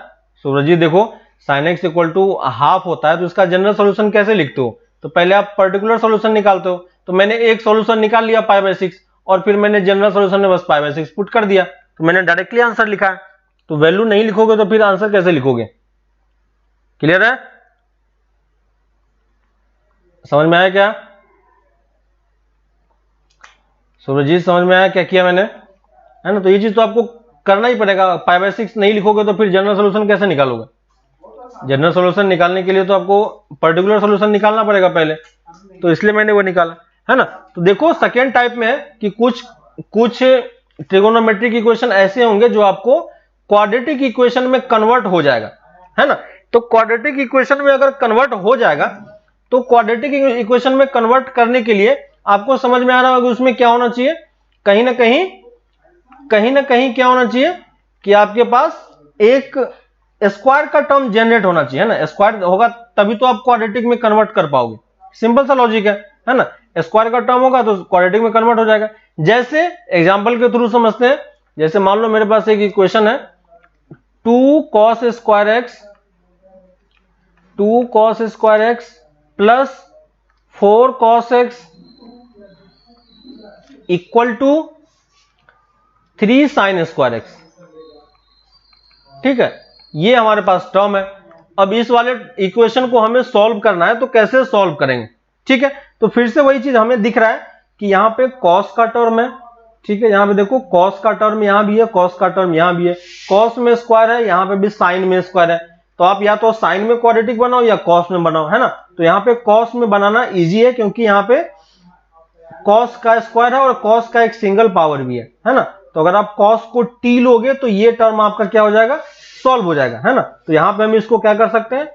[SPEAKER 1] सूरजीत देखो sine x equal to half होता है, तो इसका जनरल सॉल्यूशन कैसे लिखते हो, तो पहले आप पर्टिकुलर सॉल्यूशन निकालते हो। तो मैंने एक सॉल्यूशन निकाल लिया पाई बाय 6 और फिर मैंने जनरल सॉल्यूशन में बस पाई बाय 6 पुट कर दिया, तो मैंने डायरेक्टली आंसर लिखा है। तो वैल्यू नहीं लिखोगे तो फिर आंसर कैसे लिखोगे, क्लियर है, समझ में आया क्या सूरजीत, समझ में आया क्या किया मैंने, है ना। तो ये चीज तो आपको करना ही पड़ेगा, पाई बाय 6 नहीं लिखोगे तो फिर जनरल सॉल्यूशन कैसे निकालोगे। जनरल सॉल्यूशन निकालने के लिए तो आपको पर्टिकुलर सॉल्यूशन निकालना पड़ेगा पहले, तो इसलिए मैंने वो निकाला, है ना। तो देखो सेकेंड टाइप में है कि कुछ ट्रिगोनोमेट्रिक इक्वेशन ऐसे होंगे जो आपको क्वाड्रेटिक इक्वेशन में कन्वर्ट हो जाएगा, है ना। तो क्वाड्रेटिक इक्वेशन में अगर कन्वर्ट हो जाएगा तो क्वाड्रेटिक इक्वेशन में कन्वर्ट करने के लिए आपको समझ में आ रहा होगा उसमें क्या होना चाहिए, कहीं ना कहीं क्या होना चाहिए कि आपके पास एक स्क्वायर का टर्म जनरेट होना चाहिए, है ना। स्क्वायर होगा तभी तो आप क्वाड्रेटिक में कन्वर्ट कर पाओगे, सिंपल सा लॉजिक है ना। स्क्वायर का टर्म होगा तो क्वाड्रेटिक में कन्वर्ट हो जाएगा। जैसे एग्जांपल के थ्रू समझते हैं, जैसे मान लो मेरे पास एक इक्वेशन है 2 cos square x plus 4 cos x equal to 3 sin square x, ठीक है। ये हमारे पास टर्म है। अब इस वाले इक्वेशन को हमें सॉल्व करना है, तो कैसे सॉल्व करेंगे, ठीक है। तो फिर से वही चीज हमें दिख रहा है कि यहां पे cos का टर्म है, ठीक है। यहां पे देखो cos का टर्म यहां भी है, cos का टर्म यहां भी है, cos में स्क्वायर है, यहां पे भी sin में स्क्वायर है। तो आप या तो sin में क्वाड्रेटिक बनाओ या cos में बनाओ, है ना। तो यहाँ पे cos में बनाना इजी है क्योंकि यहाँ पे cos का स्क्वायर है और cos का एक सिंगल पावर भी है ना। तो अगर आप cos को t लोगे तो ये टर्म आपका क्या हो जाएगा, सॉल्व हो जाएगा, है ना। तो यहाँ पे हम इसको क्या कर सकते हैं,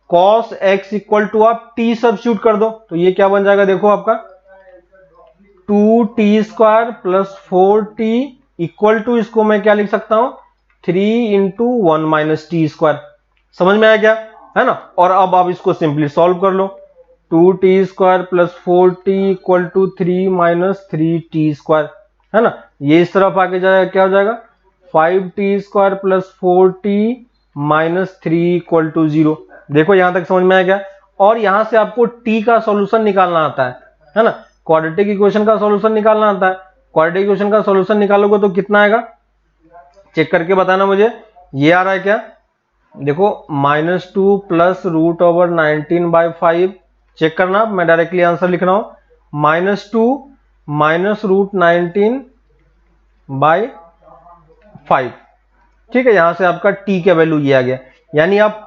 [SPEAKER 1] cos x इक्वल टू आप t सब्स्टिट्यूट कर दो, तो ये क्या बन जाएगा देखो आपका 2t square plus 4t equal to, इसको मैं क्या लिख सकता हूं 3 इंटू 1 माइनस टी स्क्वायर। समझ में आया क्या, है ना। और अब आप इसको सिंपली सॉल्व कर लो, 2t square plus 4t equal to 3 minus 3t square, है ना। ये इस तरफ आके जाएगा, क्या हो जाएगा 5t square plus 4t minus 3 equal to 0। देखो यहां तक समझ में आया क्या। और यहां से आपको t का सॉल्यूशन निकालना आता है ना, क्वाड्रेटिक इक्वेशन का सॉल्यूशन निकालना आता है। क्वाड्रेटिक इक्वेशन का सॉल्यूशन निकालोगे तो कितना आएगा, चेक करके बताना मुझे। ये आ रहा है क्या, देखो -2 प्लस रूट ओवर 19/5, चेक करना, मैं डायरेक्टली आंसर लिख रहा हूं -2 माइनस रूट 19/5। ठीक है, यहां से आपका t का वैल्यू ये आ गया। यानी आप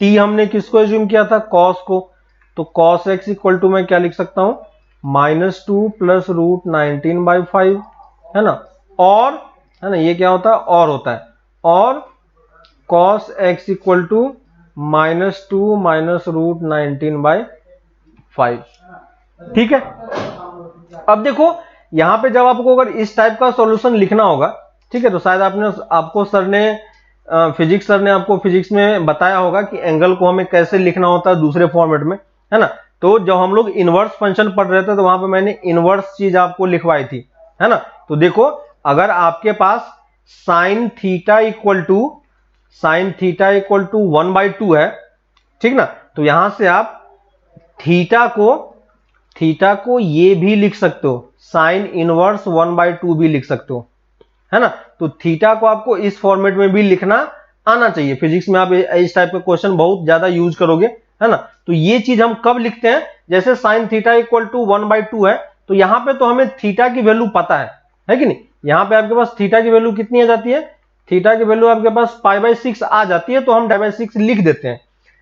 [SPEAKER 1] t हमने किसको एज्यूम किया था, cos को, तो cos x इक्वल टू मैं क्या लिख सकता हूं -2 प्लस रूट 19/5, है ना। और है ना, ये क्या होता है और होता है, और cos x equal to -2 minus root 19/5। ठीक है। अब देखो यहां पे जब आपको अगर इस टाइप का सॉल्यूशन लिखना होगा, ठीक है, तो शायद आपको सर ने फिजिक्स सर ने आपको फिजिक्स में बताया होगा कि एंगल को हमें कैसे लिखना होता है दूसरे फॉर्मेट में, है ना। तो जब हम लोग इनवर्स फंक्शन पढ़ रहे थे तो वहां पे मैंने इनवर्स चीज आपको लिखवाई थी, है ना। तो देखो अगर आपके पास साइन थीटा इक्वल टू 1/2 है, ठीक ना, तो यहां से आप थीटा को ये भी लिख सकते हो, साइन इनवर्स 1/2 भी लिख सकते हो, है ना। तो थीटा को आपको इस फॉर्मेट में भी लिखना आना चाहिए। फिजिक्स में आप इस टाइप का क्वेश्चन बहुत ज्यादा यूज करोगे, है ना। तो ये चीज हम कब लिखते हैं, जैसे साइन थीटा इक्वल टू 1/2 है, तो यहां पे तो हमें थीटा की वैल्यू पता है कि नहीं। यहां पे आपके पास थीटा की वैल्यू कितनी आ जाती है, थीटा की वैल्यू आपके पास π/6 आ जाती है, तो हम π/6 लिख देते हैं।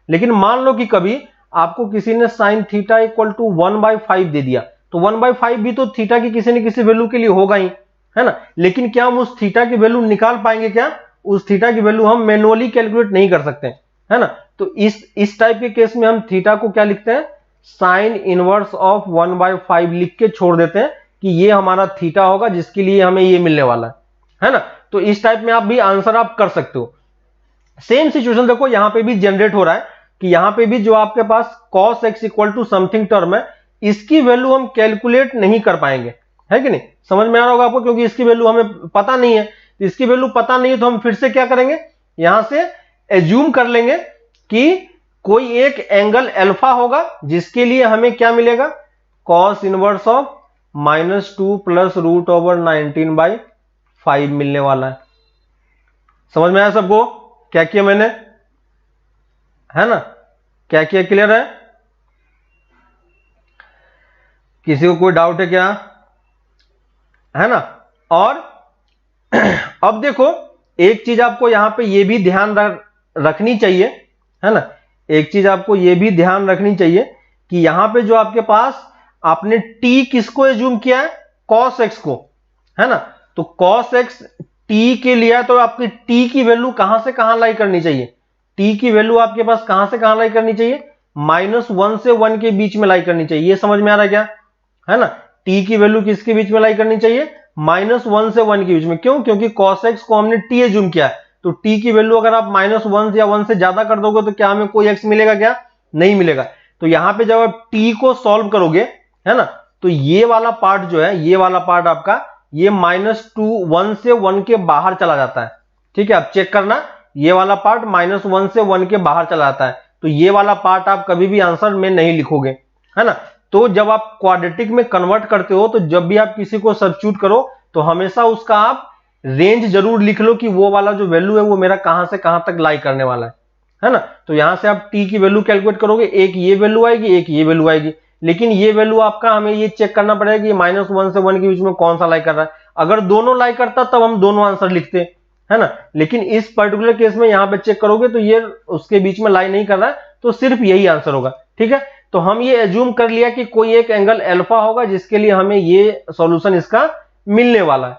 [SPEAKER 1] लेकिन मान लो कि कभी आपको किसी ने साइन थीटा इक्वल टू 1/5 दे दिया, तो 1/5 भी तो थीटा की किसी न किसी वैल्यू के लिए होगा ही, है ना। लेकिन क्या हम उस थीटा की वैल्यू निकाल पाएंगे क्या, उस थीटा की वैल्यू हम मैन्युअली कैलकुलेट नहीं कर सकते, है ना। तो इस टाइप के केस में हम थीटा को क्या लिखते हैं, साइन इनवर्स ऑफ 1/5 लिख के छोड़ देते हैं कि ये हमारा थीटा होगा जिसके लिए हमें ये मिलने वाला है ना। तो इस टाइप में आप भी आंसर आप कर सकते हो। सेम सिचुएशन देखो यहां पे भी जनरेट हो रहा है कि यहां पे भी जो आपके पास cos x equal to something term है, इसकी वैल्यू हम कैलकुलेट नहीं कर पाएंगे, है कि नहीं। समझ में आ रहा होगा आपको, क्योंकि इसकी वैल्यू हमें पता नहीं है। तो इसकी वैल्यू पता नहीं है तो हम फिर से क्या करेंगे, यहां से एज्यूम कर लेंगे कि कोई एक एंगल अल्फा होगा जिसके लिए हमें क्या मिलेगा, cos inverse of -2 plus root over 19/5 मिलने वाला है। समझ में आया सबको क्या किया मैंने, है ना, क्या किया, क्लियर है। किसी को कोई डाउट है क्या, है ना। और अब देखो एक चीज आपको यहां पे ये भी ध्यान रखनी चाहिए, है ना। एक चीज आपको ये भी ध्यान रखनी चाहिए कि यहां पे जो आपके पास आपने t किसको एज्यूम किया है, cos x को, है ना। तो cos x t के लिए तो आपकी t की वैल्यू कहां से कहां लाई करनी चाहिए, t की वैल्यू आपके पास कहां से कहां लाई करनी चाहिए, -1 से 1 के बीच में लाई करनी चाहिए। ये समझ में आ रहा है क्या, है ना। t की वैल्यू किसके बीच में लाई करनी चाहिए, -1 से 1 के बीच में। क्यों, क्योंकि cos x को हमने t एज्यूम किया है, तो t की वैल्यू अगर आप -1 या 1 से ज्यादा कर दोगे तो क्या हमें कोई x मिलेगा, क्या नहीं मिलेगा। तो यहां पे जब आप t को सॉल्व करोगे, है ना, तो ये वाला पार्ट जो है, ये वाला पार्ट आपका ये -1 से 1 के बाहर चला जाता है। ठीक है, आप चेक करना, ये वाला पार्ट -1 से 1 के बाहर चला जाता है। तो ये वाला पार्ट आप कभी भी आंसर में नहीं लिखोगे, है ना। तो जब आप क्वाड्रेटिक में कन्वर्ट करते हो, तो जब भी आप किसी को सब्स्टिट्यूट करो तो हमेशा उसका आप रेंज जरूर लिख लो कि वो वाला जो वैल्यू है वो मेरा कहां से कहां तक लाई करने वाला है ना। तो यहां से आप t की वैल्यू कैलकुलेट करोगे, एक ये वैल्यू आएगी, एक ये वैल्यू आएगी। लेकिन ये वैल्यू आपका हमें ये चेक करना पड़ेगा कि -1 से 1 के बीच में कौन सा लाई कर रहा है। अगर दोनों लाई करता तब हम दोनों आंसर लिखते, है ना। लेकिन इस पर्टिकुलर केस में यहां पे चेक करोगे तो ये उसके बीच में लाई नहीं कर रहा है, तो सिर्फ यही आंसर होगा। ठीक है, तो हम ये एज्यूम कर लिया कि कोई एक एंगल अल्फा होगा जिसके लिए हमें ये सॉल्यूशन इसका मिलने वाला है।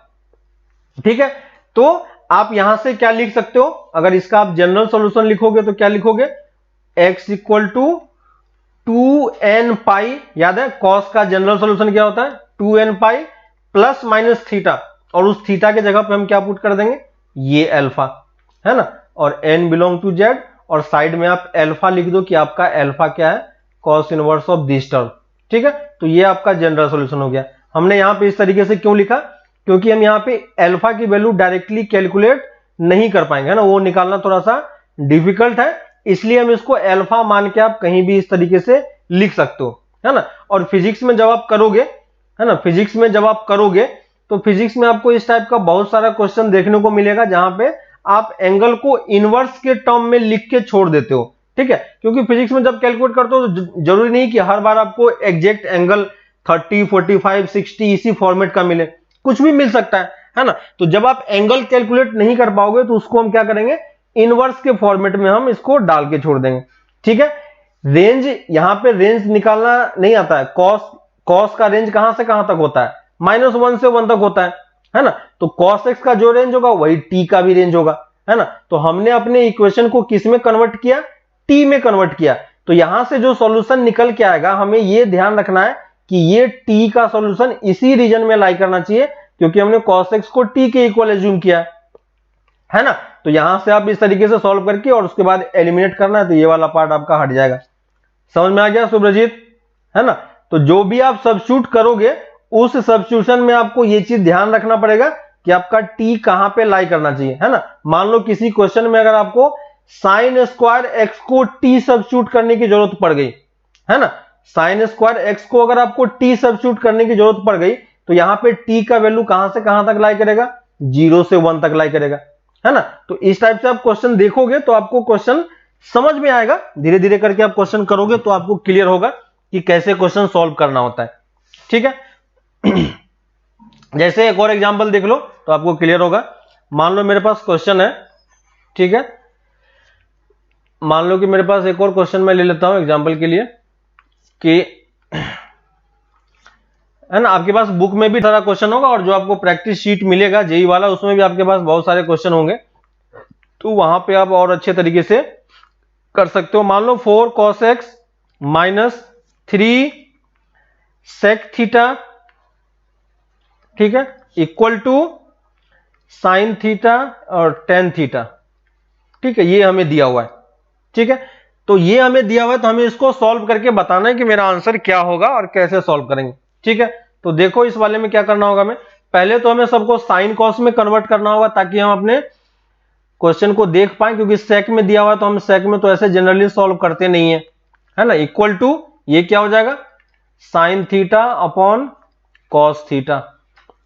[SPEAKER 1] ठीक है, तो आप यहां से क्या लिख सकते हो, अगर इसका आप जनरल सॉल्यूशन लिखोगे तो क्या लिखोगे, x इक्वल टू 2n पाई, याद है कॉस का जनरल सॉल्यूशन क्या होता है 2n pi plus minus theta, और उस थीटा के जगह पे हम क्या पुट कर देंगे ये अल्फा, है ना, और n बिलोंग टू z, और साइड में आप अल्फा लिख दो कि आपका अल्फा क्या है cos inverse of this term. ठीक है, तो ये आपका जनरल सॉल्यूशन हो गया। हमने यहां पे इस तरीके से क्यों लिखा, क्योंकि हम यहां पे अल्फा की वैल्यू डायरेक्टली कैलकुलेट नहीं कर पाएंगे, है ना, वो निकालना थोड़ा सा डिफिकल्ट है, इसलिए हम इसको अल्फा मान के आप कहीं भी इस तरीके से लिख सकते हो, है ना। और फिजिक्स में जब आप करोगे, है ना, फिजिक्स में जब आप करोगे तो फिजिक्स में आपको इस टाइप का बहुत सारा क्वेश्चन देखने को मिलेगा जहां पे आप एंगल को इनवर्स के टर्म में लिख के छोड़ देते हो। ठीक है, क्योंकि फिजिक्स में जब कैलकुलेट करते हो तो जरूरी नहीं कि हर बार आपको एग्जैक्ट एंगल 30, 45, 60 इसी फॉर्मेट का मिले, कुछ भी मिल सकता है ना। तो जब आप एंगल कैलकुलेट नहीं कर पाओगे तो उसको हम क्या करेंगे इनवर्स के फॉर्मेट में हम इसको डाल के छोड़ देंगे। ठीक है, रेंज, यहां पे रेंज निकालना नहीं आता है, कॉस का रेंज कहां से कहां तक होता है -1 से 1 तक होता है ना। तो cos x का जो रेंज होगा वही t का भी रेंज होगा, है ना। तो हमने अपने इक्वेशन को किस में कन्वर्ट किया, t में कन्वर्ट किया। तो यहां से जो सॉल्यूशन निकल के आएगा हमें यह ध्यान रखना है कि ये t का सॉल्यूशन इसी रीजन में लाई करना चाहिए, क्योंकि हमने cos x को t के इक्वल एज्यूम किया है ना। तो यहां से आप इस तरीके से सॉल्व करके और उसके बाद एलिमिनेट करना है, तो ये वाला पार्ट आपका हट जाएगा। समझ में आ गया सुब्रजीत, है ना। तो जो भी आप सब्स्टिट्यूट करोगे उस सब्स्टिट्यूशन में आपको ये चीज ध्यान रखना पड़ेगा कि आपका t कहां पे लाई करना चाहिए, है ना। मान लो किसी क्वेश्चन में अगर आपको साइन स्क्वायर x को t सब्स्टिट्यूट करने की जरूरत पड़ गई, है ना, साइन स्क्वायर x को अगर आपको t सब्स्टिट्यूट करने की जरूरत पड़ गई तो यहां पे t का वैल्यू कहां से कहां तक लाई करेगा 0 से 1 तक लाई करेगा, है ना। तो इस टाइप से आप क्वेश्चन देखोगे तो आपको क्वेश्चन समझ में आएगा, धीरे धीरे करके आप क्वेश्चन करोगे तो आपको क्लियर होगा कि कैसे क्वेश्चन सॉल्व करना होता है। ठीक है, जैसे एक और एग्जांपल देख लो तो आपको क्लियर होगा। मान लो मेरे पास क्वेश्चन है, ठीक है, मान लो कि मेरे पास एक और क्वेश्चन मैं ले लेता हूं एग्जांपल के लिए कि, है ना, आपके पास बुक में भी सारा क्वेश्चन होगा और जो आपको प्रैक्टिस शीट मिलेगा जेई वाला उसमें भी आपके पास बहुत सारे क्वेश्चन होंगे, तो वहां पे आप और अच्छे तरीके से कर सकते हो। मान लो 4 cos x minus 3 sec theta, ठीक है, इक्वल टू साइन थीटा और tan थीटा। ठीक है, ये हमें दिया हुआ है। ठीक है, तो ये हमें दिया हुआ है तो हमें इसको सॉल्व करके बताना है कि मेरा आंसर क्या होगा और कैसे सॉल्व करेंगे। ठीक है, तो देखो इस वाले में क्या करना होगा, हमें पहले तो हमें सबको साइन कॉस में कन्वर्ट करना होगा ताकि हम अपने क्वेश्चन को देख पाए, क्योंकि सेक में दिया हुआ है तो हम सेक में तो ऐसे जनरली सॉल्व करते नहीं है ना। इक्वल टू ये क्या हो जाएगा sign theta upon cos theta.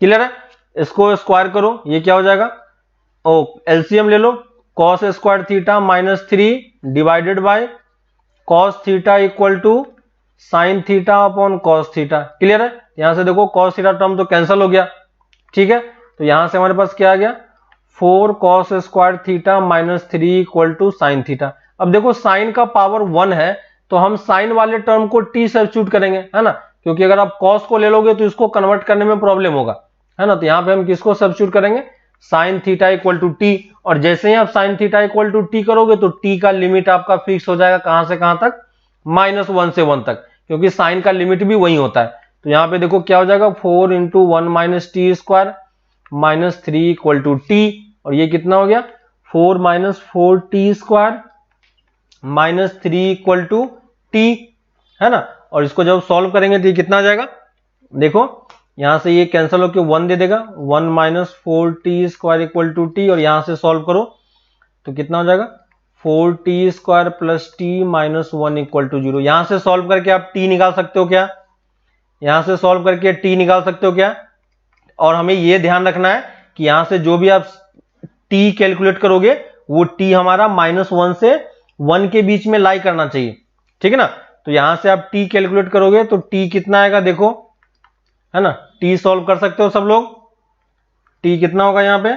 [SPEAKER 1] Clear है, इसको स्क्वायर करो, ये क्या हो जाएगा, ओ एलसीएम ले लो, cos square theta minus 3 divided by cos theta equal to sine theta upon cos theta. Clear है, यहां से देखो कॉस थीटा टर्म तो कैंसिल हो गया। ठीक है, तो यहां से हमारे पास क्या आ गया 4 cos square theta minus 3 equal to sine theta. अब देखो साइन का पावर 1 है तो हम साइन वाले टर्म को t सब्स्टिट्यूट करेंगे, है ना, क्योंकि अगर आप cos को ले लोगे तो इसको कन्वर्ट करने में प्रॉब्लम होगा, है ना। तो यहां पे हम किसको सब्स्टिट्यूट करेंगे sine theta equal to t, और जैसे ही आप sine theta equal to t करोगे तो t का लिमिट आपका फिक्स हो जाएगा कहां से कहां तक -1 से 1 तक, क्योंकि साइन का लिमिट भी वही होता है। तो यहां पे देखो क्या हो जाएगा 4 into 1 minus t square minus 3 equal to t, और ये कितना हो गया 4 minus 4 t square minus 3 equal to t, है ना। और इसको जब सॉल्व करेंगे तो ये कितना आ जाएगा, देखो यहां से ये कैंसिल होकर 1 दे देगा, 1 minus 4 t square equal to t, और यहां से सॉल्व करो तो कितना हो जाएगा 4 t square plus t minus 1 equal to 0। यहां से सॉल्व करके आप टी निकाल सकते हो क्या, यहां से सॉल्व करके टी निकाल सकते हो क्या। और हमें यह ध्यान रखना है कि यहां से जो भी आप टी कैलकुलेट करोगे वो टी हमारा -1 से 1 के बीच में लाई करना चाहिए, ठीक है ना। तो यहां से आप टी कैलकुलेट करोगे तो टी कितना आएगा देखो, है ना, टी सॉल्व कर सकते हो सब लोग, टी कितना होगा यहां पे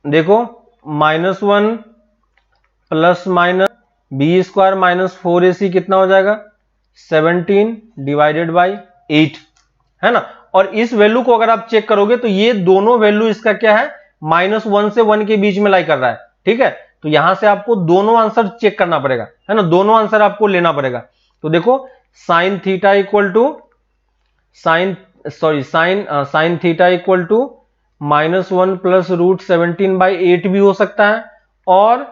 [SPEAKER 1] देखो -1 plus minus b square minus 4ac कितना हो जाएगा 17 डिवाइडेड बाई 8, है ना। और इस वैल्यू को अगर आप चेक करोगे तो ये दोनों वैल्यू इसका क्या है -1 से 1 के बीच में लाई कर रहा है, ठीक है। तो यहां से आपको दोनों आंसर चेक करना पड़ेगा, है ना, दोनों आंसर आपको लेना पड़ेगा। तो देखो sine theta equal to sine theta equal to -1 plus √17/8 भी हो सकता है, और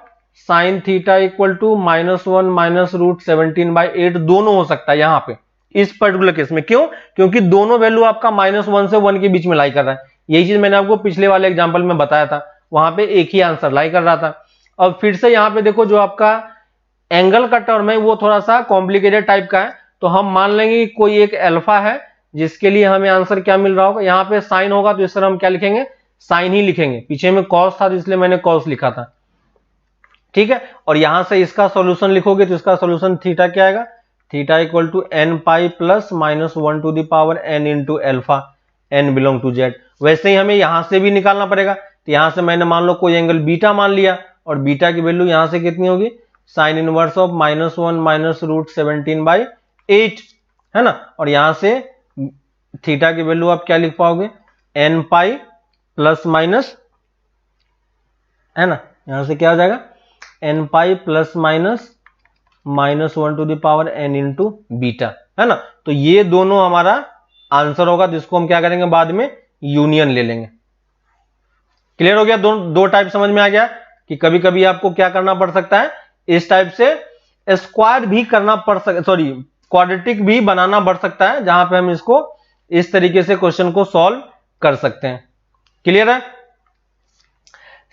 [SPEAKER 1] sine theta equal to -1 minus √17/8 दोनों हो सकता है यहां पे इस पर्टिकुलर केस में। क्यों? क्योंकि दोनों वैल्यू आपका -1 से 1 के बीच में लाई कर रहा है। यही चीज मैंने आपको पिछले वाले एग्जांपल में बताया था, वहां पे एक ही आंसर लाई कर रहा था। अब फिर से यहां पे देखो जो आपका एंगल का टर्म है वो थोड़ा सा कॉम्प्लिकेटेड टाइप का है, तो हम मान लेंगे कि कोई एक अल्फा है जिसके लिए हमें आंसर क्या मिल रहा होगा। यहाँ पे साइन होगा तो इस तरह हम क्या लिखेंगे, साइन ही लिखेंगे। पीछे में कॉस था तो इसलिए मैंने कॉस लिखा था, ठीक है। और यहां से इसका सॉल्यूशन लिखोगे तो इसका सॉल्यूशन थीटा क्या आएगा, theta equal to n pi plus -1 to the power n into alpha, n belong to z। वैसे ही हमें यहां से भी निकालना पड़ेगा, तो यहां से मैंने मान लो कोई एंगल बीटा मान लिया, और बीटा की वैल्यू यहां से कितनी होगी, साइन इनवर्स ऑफ -1 माइनस √17/8, है ना। और यहां से थीटा की वैल्यू आप क्या लिख पाओगे, n पाई प्लस माइनस, है ना, यहां से क्या हो जाएगा n pi plus minus -1 to the power n into beta, है ना। तो ये दोनों हमारा आंसर होगा, जिसको हम क्या करेंगे बाद में यूनियन ले लेंगे। क्लियर हो गया? दो टाइप समझ में आ गया कि कभी कभी आपको क्या करना पड़ सकता है, इस टाइप से स्क्वायर भी करना पड़ सकता, सॉरी क्वाड्रेटिक भी बनाना पड़ सकता है, जहां पे हम इसको इस तरीके से क्वेश्चन को सॉल्व कर सकते हैं। क्लियर है?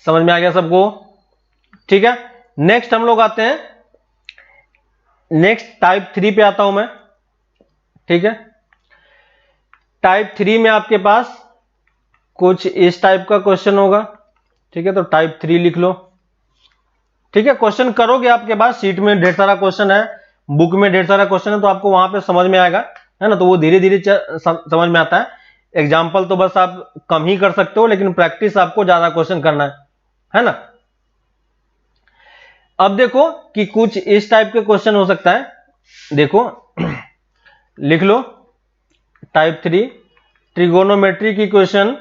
[SPEAKER 1] समझ में आ गया सबको? ठीक है। नेक्स्ट हम लोग आते हैं, नेक्स्ट टाइप 3 पे आता हूं मैं, ठीक है। टाइप 3 में आपके पास कुछ इस टाइप का क्वेश्चन होगा, ठीक है। तो टाइप 3 लिख लो, ठीक है। क्वेश्चन करोगे, आपके पास शीट में ढेर सारा क्वेश्चन है, बुक में ढेर सारा क्वेश्चन है, तो आपको वहां पे समझ में आएगा, है ना। तो वो धीरे धीरे समझ में आता है। एग्जाम्पल तो बस आप कम ही कर सकते हो, लेकिन प्रैक्टिस आपको ज्यादा क्वेश्चन करना है ना। अब देखो कि कुछ इस टाइप के क्वेश्चन हो सकता है, देखो लिख लो टाइप 3 ट्रिगोनोमेट्री की क्वेश्चन।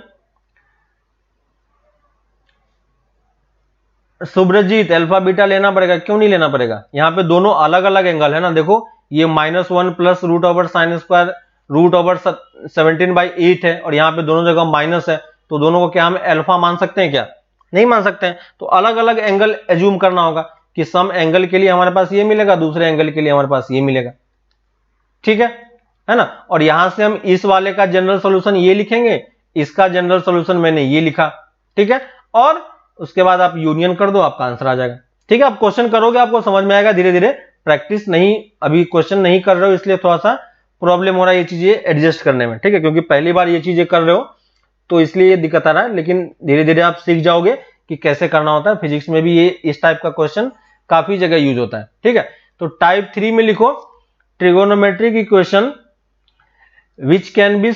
[SPEAKER 1] सुब्रजीत अल्फा बीटा लेना पड़ेगा, क्यों नहीं लेना पड़ेगा, यहां पे दोनों अलग अलग एंगल है ना। देखो ये -1 प्लस √sin² √17/8 है, और यहाँ पे दोनों जगह माइनस है, तो दोनों को क्या हम अल्फा मान सकते हैं क्या, नहीं मान सकते हैं। तो अलग अलग एंगल एज्यूम करना होगा कि सम एंगल के लिए हमारे पास ये मिलेगा, दूसरे एंगल के लिए हमारे पास ये मिलेगा, ठीक है ना। और यहां से हम इस वाले का जनरल सॉल्यूशन ये लिखेंगे, इसका जनरल सॉल्यूशन मैंने ये लिखा, ठीक है। और उसके बाद आप यूनियन कर दो, आपका आंसर आ जाएगा, ठीक है। आप क्वेश्चन करोगे आपको समझ में आएगा धीरे धीरे, प्रैक्टिस नहीं, अभी क्वेश्चन नहीं कर रहे हो इसलिए थोड़ा सा प्रॉब्लम हो रहा है ये चीजें एडजस्ट करने में, ठीक है। क्योंकि पहली बार ये चीजें कर रहे हो तो इसलिए ये दिक्कत आ रहा है, लेकिन धीरे धीरे आप सीख जाओगे कि कैसे करना होता है। फिजिक्स में भी ये इस टाइप का क्वेश्चन काफी जगह यूज होता है, ठीक है। तो टाइप 3 में लिखो ट्रिगोनोमेट्री की question which can be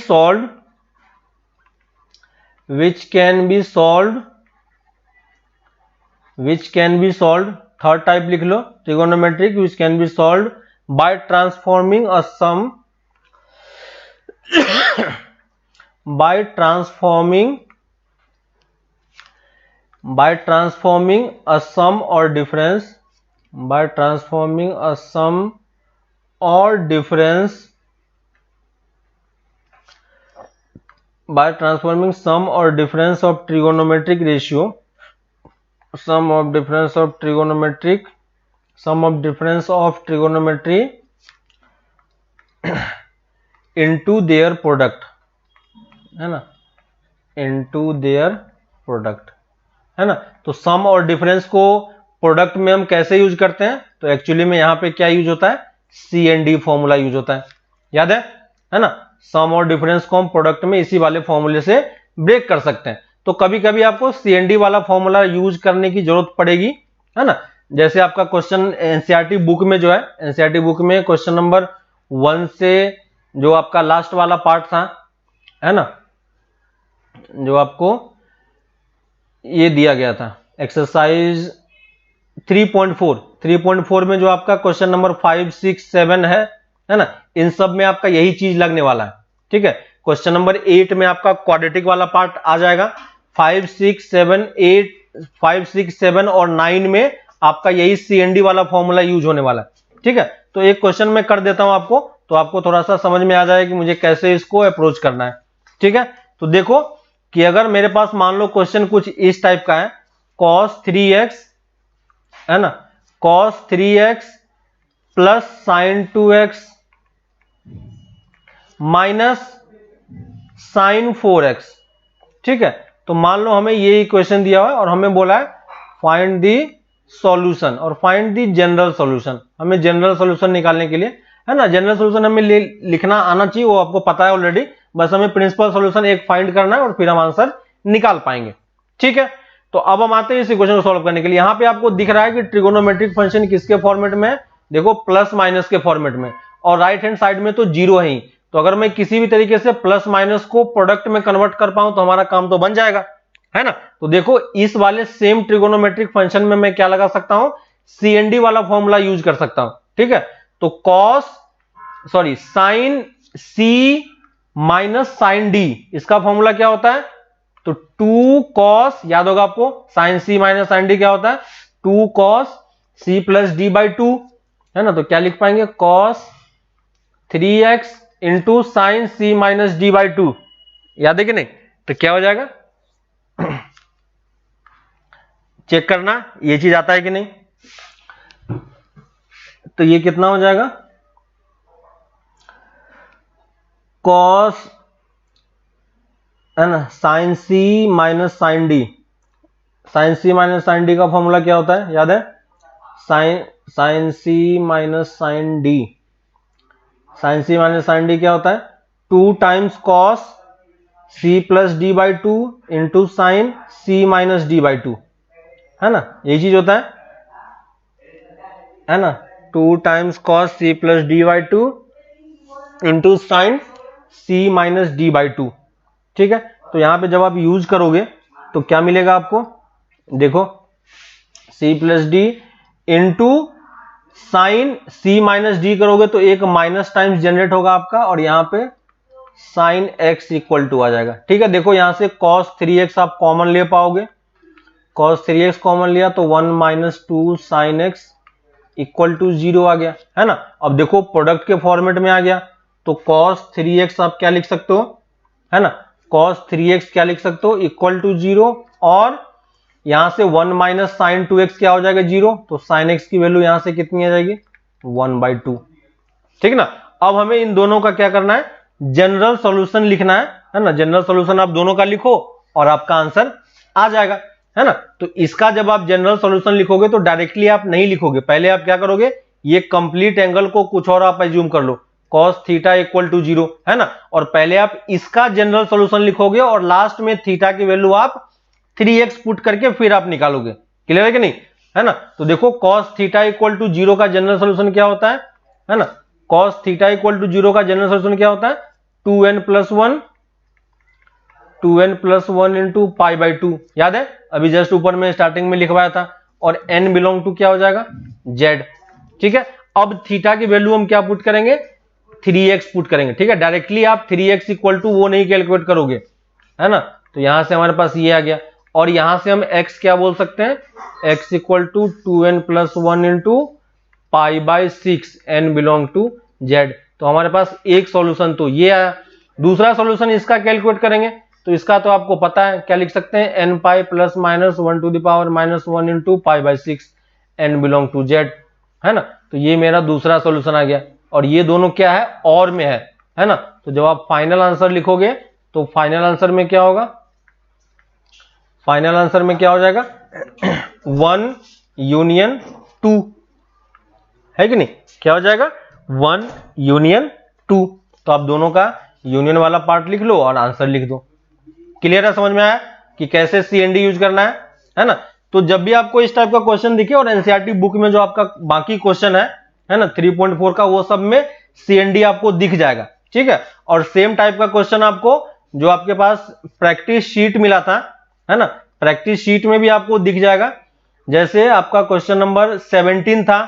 [SPEAKER 1] solved, third type लिख लो trigonometric which can be solved by transforming a sum a sum or difference of trigonometric ratio, sum of difference of trigonometry into their product, है ना, into their product, है ना। तो सम और डिफरेंस को प्रोडक्ट में हम कैसे यूज करते हैं, तो एक्चुअली में यहां पे क्या यूज होता है, CND फॉर्मूला यूज होता है, याद है ना। सम और डिफरेंस को हम प्रोडक्ट में इसी वाले फॉर्मूले से ब्रेक कर सकते हैं। तो कभी कभी आपको CND वाला फॉर्मूला यूज करने की जरूरत पड़ेगी, है ना। जैसे आपका क्वेश्चन एनसीईआरटी बुक में जो है, एनसीईआरटी बुक में क्वेश्चन नंबर 1 से जो आपका लास्ट वाला पार्ट था, है ना, जो आपको ये दिया गया था एक्सरसाइज 3.4 में जो आपका क्वेश्चन नंबर 5, 6, 7 है ना, इन सब में आपका यही चीज लगने वाला है, ठीक है। क्वेश्चन नंबर 8 में आपका क्वाड्रेटिक वाला पार्ट आ जाएगा, 5, 6, 7, 8 5, 6, 7 और 9 में आपका यही CND वाला फॉर्मूला यूज होने वाला है। ठीक है, तो एक क्वेश्चन मैं कर देता हूं आपको, तो आपको थोड़ा सा समझ में आ जाएगा कि मुझे कैसे इसको अप्रोच करना है। ठीक है, तो देखो कि अगर मेरे पास मान लो क्वेश्चन कुछ इस टाइप का है, cos 3x है ना, cos 3x plus sin 2x minus sin 4x। ठीक है, तो मान लो हमें ये इक्वेशन दिया हुआ है और हमें बोला है फाइंड दी सॉल्यूशन और फाइंड दी जनरल सॉल्यूशन। हमें जनरल सॉल्यूशन निकालने के लिए, है ना, जनरल सॉल्यूशन हमें लिखना आना चाहिए, वो आपको पता है ऑलरेडी, बस हमें प्रिंसिपल सॉल्यूशन एक फाइंड करना है और फिर हम आंसर निकाल पाएंगे। ठीक है, तो अब हम आते हैं इस इक्वेशन को सॉल्व करने के लिए। यहां पे आपको दिख रहा है कि ट्रिगोनोमेट्रिक फंक्शन किसके फॉर्मेट में है, देखो प्लस माइनस के फॉर्मेट में, और राइट हैंड साइड में तो जीरो है ही। तो अगर मैं किसी भी तरीके से प्लस माइनस को प्रोडक्ट में कन्वर्ट कर पाऊं तो हमारा काम तो बन जाएगा, है ना। तो देखो इस वाले सेम ट्रिगोनोमेट्रिक फंक्शन में मैं क्या लगा सकता हूं, CND वाला फॉर्मूला यूज कर सकता हूं। ठीक है, तो sine C minus sine D, इसका फॉर्मूला क्या होता है, तो 2 cos, याद होगा आपको, sine C minus sine D क्या होता है, 2 cos C प्लस D/2, है ना। तो क्या लिख पाएंगे, cos 3x into sine C minus D/2, याद है कि नहीं। तो क्या हो जाएगा, चेक करना ये चीज आता है कि नहीं। तो ये कितना हो जाएगा, cos, है ना, sine C minus sine D। Sine C minus sine D का फॉर्मूला क्या होता है, याद है, sine C minus sine D, sine C minus sine D क्या होता है, 2 times cos C plus D/2 into sine C minus D/2, है ना, ये चीज होता है ना, 2 times cos C plus D/2 into sine C minus D/2। ठीक है, तो यहां पे जब आप यूज करोगे तो क्या मिलेगा आपको, देखो C plus D into sine C minus D करोगे तो एक माइनस टाइम्स जनरेट होगा आपका, और यहां पे साइन x इक्वल टू आ जाएगा। ठीक है, देखो यहां से cos 3x आप कॉमन ले पाओगे, cos 3x कॉमन लिया तो 1 minus 2 sine x equal to 0 आ गया, है ना। अब देखो प्रोडक्ट के फॉर्मेट में आ गया, तो cos 3x आप क्या लिख सकते हो, है ना, cos 3x क्या लिख सकते हो, इक्वल टू 0, और यहां से 1 माइनस साइन 2x क्या हो जाएगा, 0, तो साइन x की वैल्यू यहां से कितनी आ जाएगी, 1/2। ठीक है ना। अब हमें इन दोनों का क्या करना है, जनरल सॉल्यूशन लिखना है ना। जनरल सॉल्यूशन आप दोनों का लिखो और आपका आंसर आ जाएगा, है ना। तो इसका जब आप जनरल सॉल्यूशन लिखोगे तो डायरेक्टली आप नहीं लिखोगे, पहले आप क्या करोगे, ये कंप्लीट एंगल को कुछ और आप एज्यूम कर लो, cos थीटा इक्वल टू 0, है ना, और पहले आप इसका जनरल सॉल्यूशन लिखोगे और लास्ट में थीटा की वैल्यू आप 3x पुट करके फिर आप निकालोगे। क्लियर है कि नहीं, है ना। तो देखो cos थीटा इक्वल टू 0 का जनरल सॉल्यूशन क्या होता है ना, cos थीटा इक्वल टू 0 का जनरल सॉल्यूशन क्या होता है, 2n प्लस 1 इंटू π/2, याद है, अभी जस्ट ऊपर में स्टार्टिंग में लिखवाया था, और n बिलोंग टू क्या हो जाएगा, z। ठीक है, अब थीटा की वैल्यू हम क्या पुट करेंगे, 3x पुट करेंगे। ठीक है, डायरेक्टली आप 3x इक्वल टू वो नहीं कैलकुलेट करोगे, है ना। तो यहां से हमारे पास ये आ गया, और यहां से हम x क्या बोल सकते हैं, x equal to 2n plus 1 into π/6 n belong to z। तो हमारे पास एक सॉल्यूशन तो ये आया। दूसरा सॉल्यूशन इसका कैलकुलेट करेंगे, तो इसका तो आपको पता है, क्या लिख सकते हैं, n pi plus minus 1 to the power -1 into π/6 n belong to z, है ना। तो ये मेरा दूसरा सॉल्यूशन आ गया, और ये दोनों क्या है, और में है ना। तो जब आप फाइनल आंसर लिखोगे तो फाइनल आंसर में क्या होगा, फाइनल आंसर में क्या हो जाएगा, 1 यूनियन 2, है कि नहीं, क्या हो जाएगा, 1 यूनियन 2। तो आप दोनों का यूनियन वाला पार्ट लिख लो और आंसर लिख दो। क्लियर है, समझ में आया कि कैसे CND यूज करना है ना। तो जब भी आपको इस टाइप का क्वेश्चन दिखे, और एनसीईआरटी बुक में जो आपका बाकी क्वेश्चन है ना 3.4 का, वो सब में CND आपको दिख जाएगा। ठीक है, और सेम टाइप का क्वेश्चन आपको जो आपके पास प्रैक्टिस शीट मिला था, है ना, प्रैक्टिस शीट में भी आपको दिख जाएगा। जैसे आपका क्वेश्चन नंबर 17 था,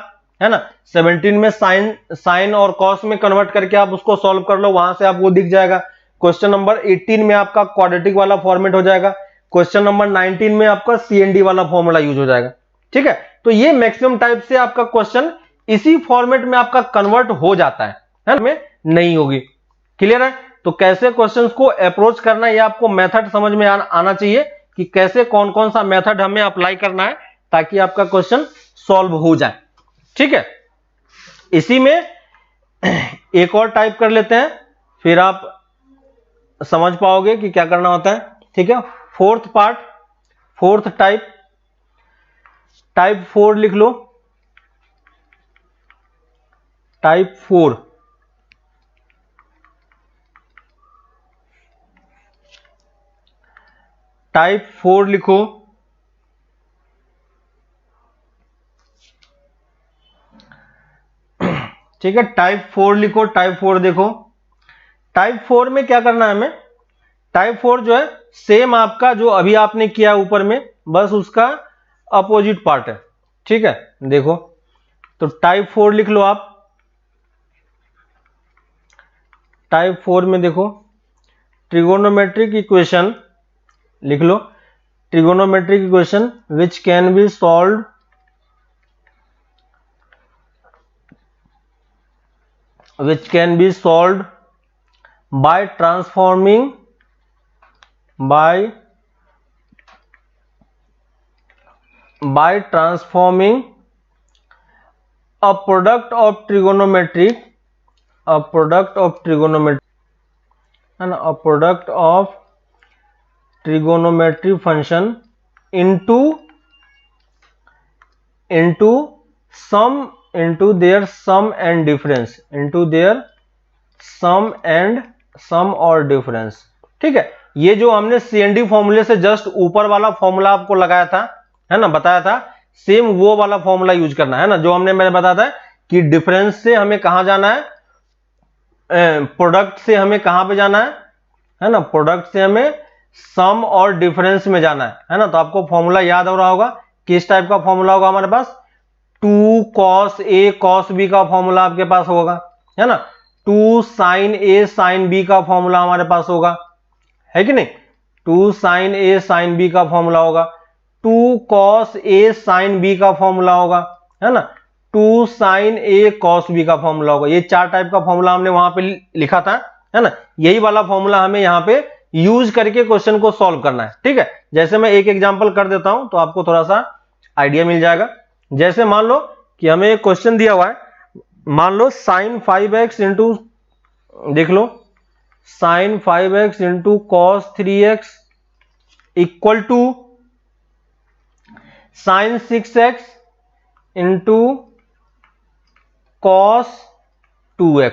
[SPEAKER 1] है ना, 17 में साइन और कॉस में कन्वर्ट करके आप उसको सॉल्व कर लो, वहां से आपको दिख जाएगा। क्वेश्चन नंबर 18 में आपका क्वाड्रेटिक वाला फॉर्मेट हो जाएगा। क्वेश्चन नंबर 19 में आपका CND वाला फॉर्मूला यूज हो जाएगा। ठीक है, तो ये मैक्सिमम टाइप से आपका क्वेश्चन इसी फॉर्मेट में आपका कन्वर्ट हो जाता है में नहीं होगी। क्लियर है? तो कैसे क्वेश्चंस को अप्रोच करना है, ये आपको मेथड समझ में आना चाहिए कि कैसे कौन कौन सा मेथड हमें अप्लाई करना है ताकि आपका क्वेश्चन सॉल्व हो जाए। ठीक है, इसी में एक और टाइप कर लेते हैं, फिर आप समझ पाओगे कि क्या करना होता है। ठीक है, fourth part, fourth type, type 4 लिख लो। टाइप 4, टाइप 4 लिखो। ठीक है, टाइप 4 लिखो। टाइप 4 देखो, टाइप 4 में क्या करना है हमें। टाइप 4 जो है सेम आपका जो अभी आपने किया ऊपर में, बस उसका अपोजिट पार्ट है। ठीक है, देखो तो टाइप 4 लिख लो आप। टाइप 4 में देखो ट्रिगोनोमेट्रिक इक्वेशन लिख लो। Trigonometric equation which can be solved by transforming a product of trigonometric and a product of trigonometric function into their sum and difference, सम और डिफरेंस। ठीक है, ये जो हमने CND फॉर्मूले से जस्ट ऊपर वाला फॉर्मूला आपको लगाया था, है ना, बताया था, सेम वो वाला फॉर्मूला यूज करना है ना, जो हमने मैंने बताया था कि डिफरेंस से हमें कहां जाना है, प्रोडक्ट से हमें कहां पे जाना है ना, प्रोडक्ट से हमें सम और डिफरेंस में जाना है ना। तो आपको फॉर्मूला याद हो रहा होगा, किस टाइप का फॉर्मूला होगा हमारे पास, 2 cos A cos B का फॉर्मूला आपके पास होगा, है ना। 2 sin A sin B का फॉर्मूला हमारे पास होगा, है कि नहीं। 2 sin A sin B का फॉर्मूला होगा, 2 cos A sin B का फॉर्मूला होगा, है ना, 2 sin A cos B का फॉर्मूला होगा। ये 4 टाइप का फॉर्मूला हमने वहां पे लिखा था, है ना। यही वाला फॉर्मूला हमें यहाँ पे यूज करके क्वेश्चन को सॉल्व करना है। ठीक है, जैसे मैं एक एग्जांपल कर देता हूं तो आपको थोड़ा सा आइडिया मिल जाएगा। जैसे मान लो कि हमें एक क्वेश्चन दिया हुआ है, मान लो sin 5x इंटू, देख लो, sin 5x into cos 3x equal to sin 6x into cos 2x।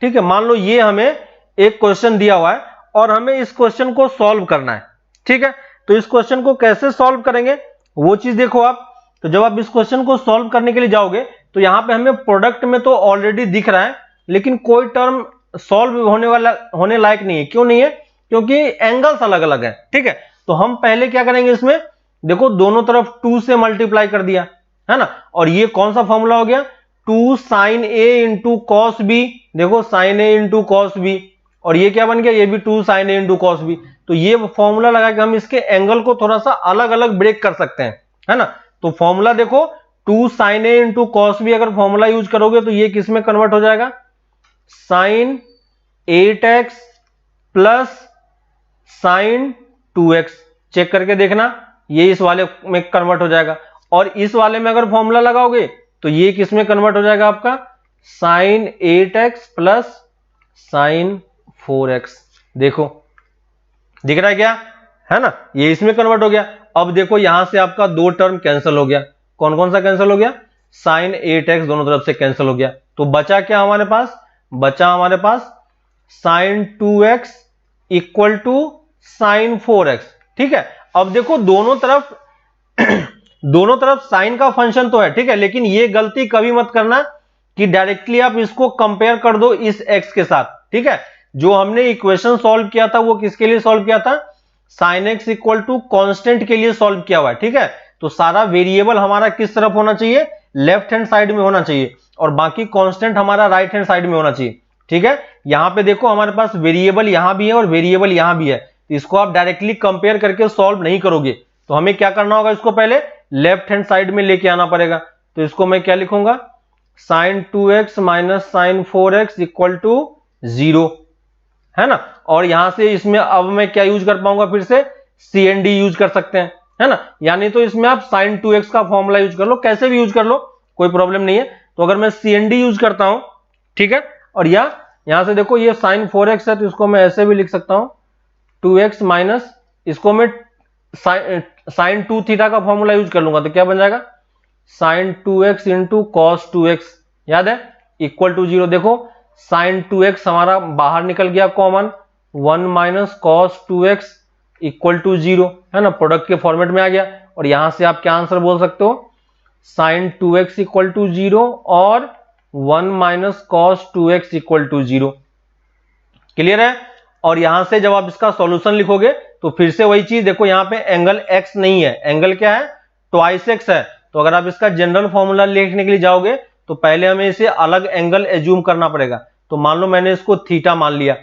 [SPEAKER 1] ठीक है, मान लो ये हमें एक क्वेश्चन दिया हुआ है और हमें इस क्वेश्चन को सॉल्व करना है। ठीक है, तो इस क्वेश्चन को कैसे सॉल्व करेंगे वो चीज देखो आप। तो जब आप इस क्वेश्चन को सॉल्व करने के लिए जाओगे तो यहां पे हमें प्रोडक्ट में तो ऑलरेडी दिख रहा है, लेकिन कोई टर्म सॉल्व होने लायक नहीं है। क्यों नहीं है? क्योंकि एंगल्स अलग अलग है। ठीक है, तो हम पहले क्या करेंगे, इसमें देखो दोनों तरफ 2 से मल्टीप्लाई कर दिया, है ना, और ये कौन सा फॉर्मूला हो गया, 2 sin A into cos B। देखो sin A into cos B, और ये क्या बन गया, ये भी 2 sin A into cos B। तो ये फॉर्मूला लगा के हम इसके एंगल को थोड़ा सा अलग अलग ब्रेक कर सकते हैं, है ना। तो फॉर्मूला देखो 2 sin A into cos B, अगर फॉर्मूला यूज करोगे तो ये किस में कन्वर्ट हो जाएगा, sin 8x plus sin 2x। Check करके देखना, ये इस वाले में कन्वर्ट हो जाएगा, और इस वाले में अगर फॉर्मूला लगाओगे तो ये किस में कन्वर्ट हो जाएगा आपका, sin 8x plus sin 4x। देखो दिख रहा है क्या, है ना, ये इसमें कन्वर्ट हो गया। अब देखो यहां से आपका 2 टर्म कैंसिल हो गया। कौन कौन सा कैंसिल हो गया, sin 8x दोनों तरफ से कैंसिल हो गया। तो बचा क्या हमारे पास, बचा हमारे पास sin 2x equal to sin 4x। ठीक है, अब देखो दोनों तरफ साइन का फंक्शन तो है, ठीक है, लेकिन ये गलती कभी मत करना कि डायरेक्टली आप इसको कंपेयर कर दो इस x के साथ। ठीक है, जो हमने इक्वेशन सॉल्व किया था वो किसके लिए सॉल्व किया था, sin x equal to constant के लिए सॉल्व किया हुआ है। ठीक है, तो सारा वेरिएबल हमारा किस तरफ होना चाहिए, लेफ्ट हैंड साइड में होना चाहिए, और बाकी कांस्टेंट हमारा राइट हैंड साइड में होना चाहिए। ठीक है, यहां पे देखो हमारे पास वेरिएबल यहां भी है और वेरिएबल यहां भी है, तो इसको आप डायरेक्टली कंपेयर करके सॉल्व नहीं करोगे, तो हमें क्या करना होगा, इसको पहले लेफ्ट हैंड साइड में लेके आना पड़ेगा। तो इसको मैं क्या लिखूंगा, sin 2x minus sin 4x equal to 0, है ना। और यहां से इसमें अब मैं क्या यूज कर पाऊंगा, फिर से CND यूज कर सकते हैं, है ना। यानी तो इसमें आप sin 2x का फॉर्मूला यूज कर लो, कैसे भी यूज कर लो, कोई प्रॉब्लम नहीं है। तो अगर मैं CND यूज करता हूं, ठीक है, और यहां से देखो ये sin 4x है, तो इसको मैं ऐसे भी लिख सकता हूं 2x माइनस, इसको मैं sin 2 थीटा का फॉर्मूला यूज कर लूंगा, तो क्या बन जाएगा sin 2x into cos 2x, याद है, इक्वल टू 0। देखो sin 2x हमारा बाहर निकल गया common, 1 minus cos 2x equal to 0, है ना, प्रोडक्ट के फॉर्मेट में आ गया। और यहां से आप क्या आंसर बोल सकते हो, sin 2x इक्वल टू 0 और 1 minus cos 2x equal to 0। Clear है। और यहां से जब आप इसका सॉल्यूशन लिखोगे तो फिर से वही चीज, देखो यहां पे एंगल x नहीं है, एंगल क्या है, ट्वाइस x है। तो अगर आप इसका जनरल फॉर्मूला लिखने के लिए जाओगे तो पहले हमें इसे अलग एंगल एज्यूम करना पड़ेगा। तो मान लो मैंने इसको थीटा मान लिया,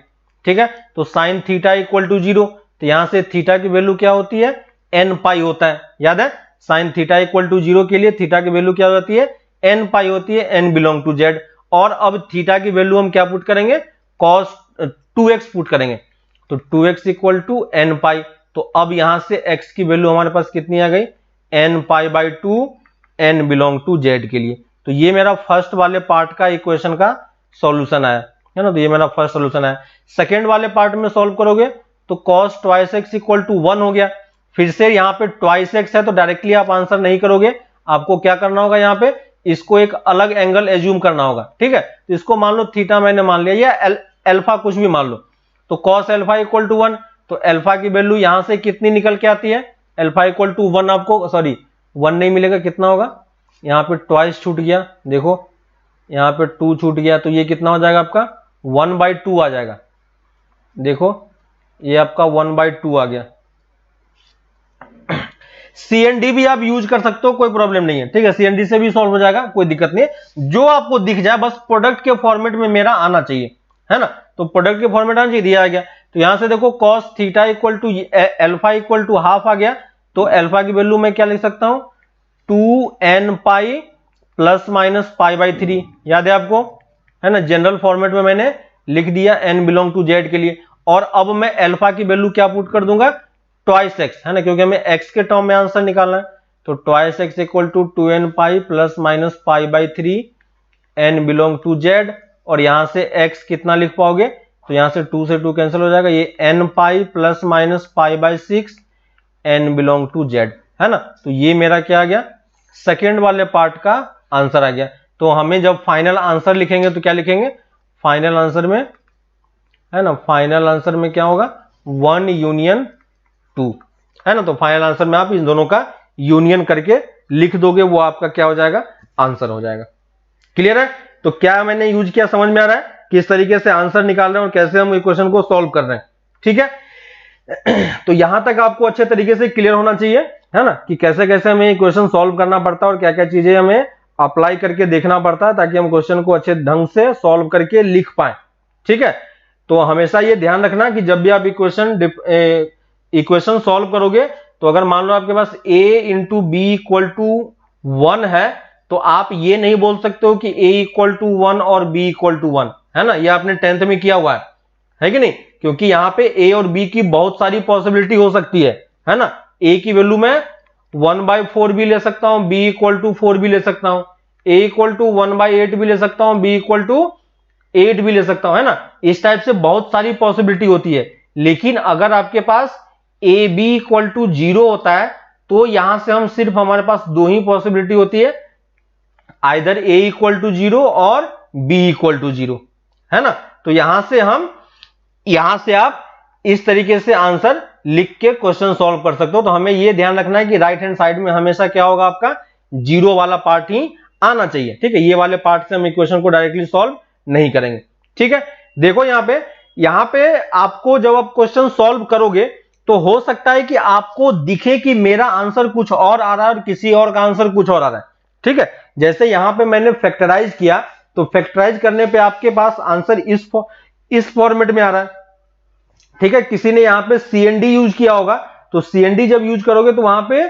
[SPEAKER 1] ठीक है, तो साइन थीटा इक्वल टू 0, तो यहां से थीटा की वैल्यू क्या होती है, n पाई होता है, याद है, साइन थीटा इक्वल टू 0 के लिए थीटा की वैल्यू क्या होती है, n पाई होती है, n बिलोंग टू z। और अब थीटा की वैल्यू हम क्या पुट करेंगे, cos 2x पुट करेंगे, तो 2x इक्वल टू n पाई। तो अब यहां से x की वैल्यू हमारे पास कितनी आ गई, n pi by 2, n belong to z के लिए। तो ये मेरा फर्स्ट वाले पार्ट का इक्वेशन का सॉल्यूशन आया, है ना, तो ये मेरा फर्स्ट सॉल्यूशन आया। सेकेंड वाले पार्ट में सॉल्व करोगे तो cos twice x equal to 1 हो गया। फिर से यहाँ पे ट्वाइस x है तो डायरेक्टली आप आंसर नहीं करोगे, आपको क्या करना होगा, यहाँ पे इसको एक अलग एंगल एज्यूम करना होगा, ठीक है। तो इसको मान लो थीटा मैंने मान लिया, या अल्फा कुछ भी मान लो, तो cos अल्फा इक्वल टू 1, तो अल्फा की वैल्यू यहां से कितनी निकल के आती है, अल्फा इक्वल टू 1, आपको सॉरी 1 नहीं मिलेगा, कितना होगा, यहाँ पे ट्वाइस छूट गया, देखो यहाँ पे 2 छूट गया, तो ये कितना हो जाएगा आपका 1/2 आ जाएगा। देखो ये आपका 1/2 आ गया। CND भी आप यूज कर सकते हो, कोई प्रॉब्लम नहीं है, ठीक है, CND से भी सॉल्व हो जाएगा, कोई दिक्कत नहीं है। जो आपको दिख जाए बस प्रोडक्ट के फॉर्मेट में मेरा आना चाहिए, है ना। तो प्रोडक्ट के फॉर्मेट आना चाहिए, दिया आ गया। तो यहां से देखो cos theta equal to alpha equal to half आ गया, तो अल्फा की वैल्यू मैं क्या लिख सकता हूं, 2n pi plus minus pi by 3, याद है आपको, है ना, जनरल फॉर्मेट में मैंने लिख दिया n बिलोंग टू z के लिए। और अब मैं अल्फा की वैल्यू क्या पुट कर दूंगा, ट्वाइस x, है ना, क्योंकि हमें x के टर्म में आंसर निकालना है। तो twice x equal to 2n pi plus minus pi by 3 n belong to z। और यहां से x कितना लिख पाओगे, तो यहां से 2 से 2 कैंसिल हो जाएगा, ये n pi plus minus pi by 6 n belong to z, है ना। तो ये मेरा क्या आ गया, सेकेंड वाले पार्ट का आंसर आ गया। तो हमें जब फाइनल आंसर लिखेंगे तो क्या लिखेंगे, फाइनल आंसर में, है ना, फाइनल आंसर में क्या होगा, 1 यूनियन 2, है ना। तो फाइनल आंसर में आप इन दोनों का यूनियन करके लिख दोगे, वो आपका क्या हो जाएगा, आंसर हो जाएगा। क्लियर है। तो क्या मैंने यूज किया, समझ में आ रहा है, किस तरीके से आंसर निकाल रहे हैं और कैसे हम इक्वेशन को सॉल्व कर रहे हैं, ठीक है। तो यहां तक आपको अच्छे तरीके से क्लियर होना चाहिए, है ना, कि कैसे कैसे हमें इक्वेशन सॉल्व करना पड़ता है और क्या क्या चीजें हमें अप्लाई करके देखना पड़ता है, ताकि हम क्वेश्चन को अच्छे ढंग से सॉल्व करके लिख पाए, ठीक है। तो हमेशा ये ध्यान रखना कि जब भी आप इक्वेशन सॉल्व करोगे, तो अगर मान लो आपके पास a into b equal to 1 है, तो आप ये नहीं बोल सकते हो कि a इक्वल टू 1 और b इक्वल टू 1, है ना, ये आपने 10th में किया हुआ है कि नहीं, क्योंकि यहां पे a और b की बहुत सारी पॉसिबिलिटी हो सकती है ना। a की वैल्यू मैं 1/4 भी ले सकता हूं, b इक्वल टू 4 भी ले सकता हूं, a इक्वल टू 1/8 भी ले सकता हूं, b इक्वल टू 8 भी ले सकता हूं, है ना। इस टाइप से बहुत सारी पॉसिबिलिटी होती है। लेकिन अगर आपके पास a b इक्वल टू 0 होता है, तो यहां से हम सिर्फ, हमारे पास दो ही पॉसिबिलिटी होती है, आइदर a इक्वल टू 0 और b इक्वल टू 0, है ना। तो यहां से आप इस तरीके से आंसर लिख के क्वेश्चन सॉल्व कर सकते हो। तो हमें यह ध्यान रखना है कि राइट हैंड साइड में हमेशा क्या होगा, आपका 0 वाला पार्ट ही आना चाहिए, ठीक है। ये वाले पार्ट से हम इक्वेशन को डायरेक्टली सॉल्व नहीं करेंगे, ठीक है। देखो यहां पे आपको जब आप क्वेश्चन सॉल्व करोगे, तो हो सकता है कि आपको दिखे कि मेरा आंसर कुछ और आ रहा है और किसी और का आंसर कुछ और आ रहा है, ठीक है। जैसे यहां पे मैंने फैक्टराइज किया, तो फैक्टराइज करने पे आपके पास आंसर इस फॉर्मेट में आ रहा है, ठीक है, किसी ने यहाँ पे CND यूज किया होगा, तो CND जब यूज करोगे तो वहां पे